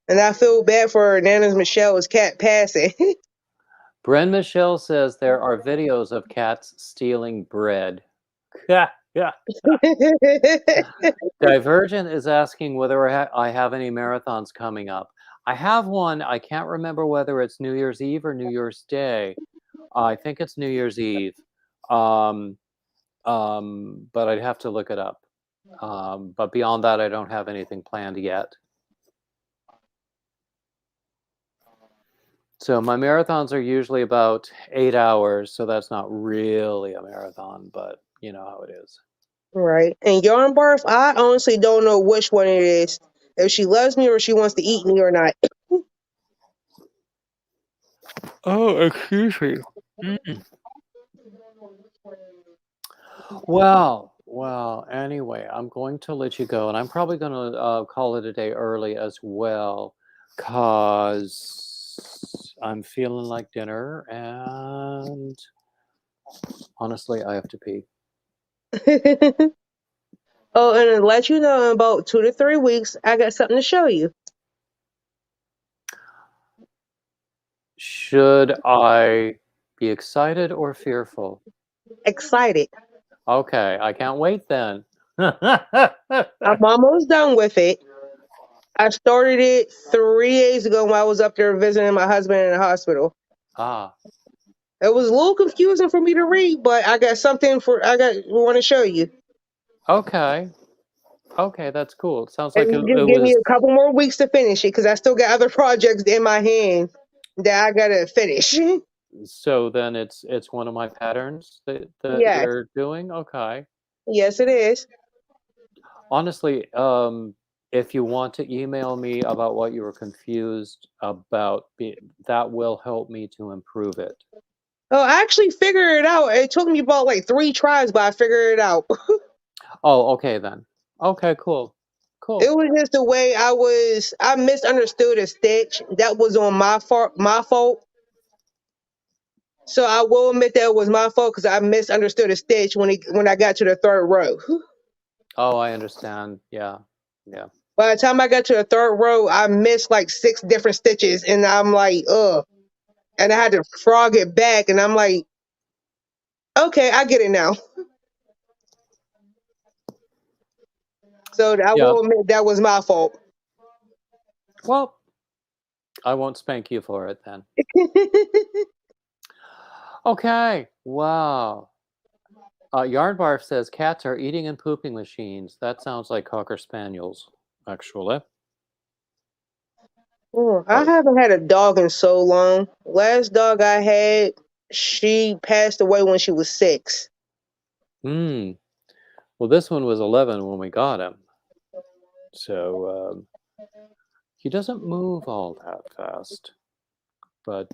And I feel bad for Nana's Michelle's cat passing. Bren Michelle says there are videos of cats stealing bread. Yeah, yeah. Divergent is asking whether I have any marathons coming up. I have one. I can't remember whether it's New Year's Eve or New Year's Day. I think it's New Year's Eve. But I'd have to look it up. But beyond that, I don't have anything planned yet. So my marathons are usually about 8 hours, so that's not really a marathon, but you know how it is. Right. And yarn barf, I honestly don't know which one it is. If she loves me or she wants to eat me or not. Oh, excuse me. Well, anyway, I'm going to let you go, and I'm probably going to call it a day early as well, because I'm feeling like dinner, and honestly, I have to pee. Oh, and to let you know, in about 2 to 3 weeks, I got something to show you. Should I be excited or fearful? Excited. Okay, I can't wait then. I'm almost done with it. I started it 3 days ago when I was up there visiting my husband in the hospital. Ah, It was a little confusing for me to read, but I got something want to show you. okay. Okay, that's cool. It sounds like And it just give me was. a couple more weeks to finish it because I still got other projects in my hand that I gotta finish. So then it's one of my patterns that Yes, you're doing? Okay. yes, it is. Honestly, if you want to email me about what you were confused about, that will help me to improve it. Oh, I actually figured it out. It took me about like 3 tries, but I figured it out. Oh, okay then. Okay, cool. Cool. It was just the way I misunderstood a stitch. That was on my fault. So I will admit that it was my fault because I misunderstood a stitch when I got to the 3rd row. Oh, I understand. Yeah. Yeah. By the time I got to the 3rd row, I missed like 6 different stitches, and I'm like, ugh. And I had to frog it back, and I'm like, okay, I get it now. So I Yeah. will admit that was my fault. Well, I won't spank you for it then. Okay. Wow. Yarn Barf says cats are eating and pooping machines. That sounds like Cocker Spaniels, actually. I But, haven't had a dog in so long. Last dog I had, she passed away when she was 6. well, this one was 11 when we got him. So he doesn't move all that fast. But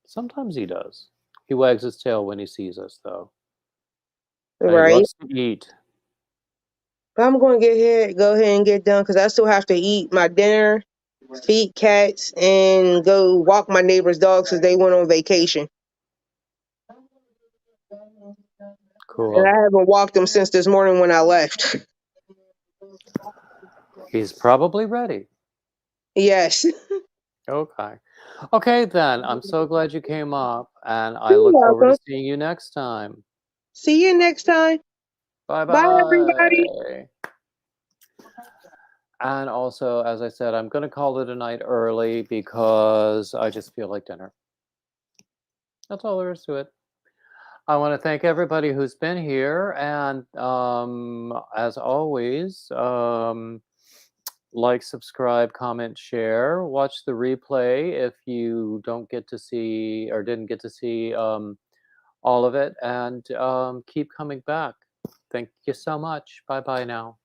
sometimes he does. He wags his tail when he sees us, though. And he Right. loves to eat. But I'm going to go ahead and get done because I still have to eat my dinner, feed cats, and go walk my neighbor's dogs because they went on vacation. And I Cool. haven't walked them since this morning when I left. He's probably ready. Yes. Okay. Okay, then. I'm so glad you came up, and I You're look forward to welcome. seeing you next time. See you next time. Bye Bye, everybody. bye. And also, as I said, I'm going to call it a night early because I just feel like dinner. That's all there is to it. I want to thank everybody who's been here. And as always, like, subscribe, comment, share, watch the replay if you don't get to see or didn't get to see all of it. And keep coming back. Thank you so much. Bye bye now.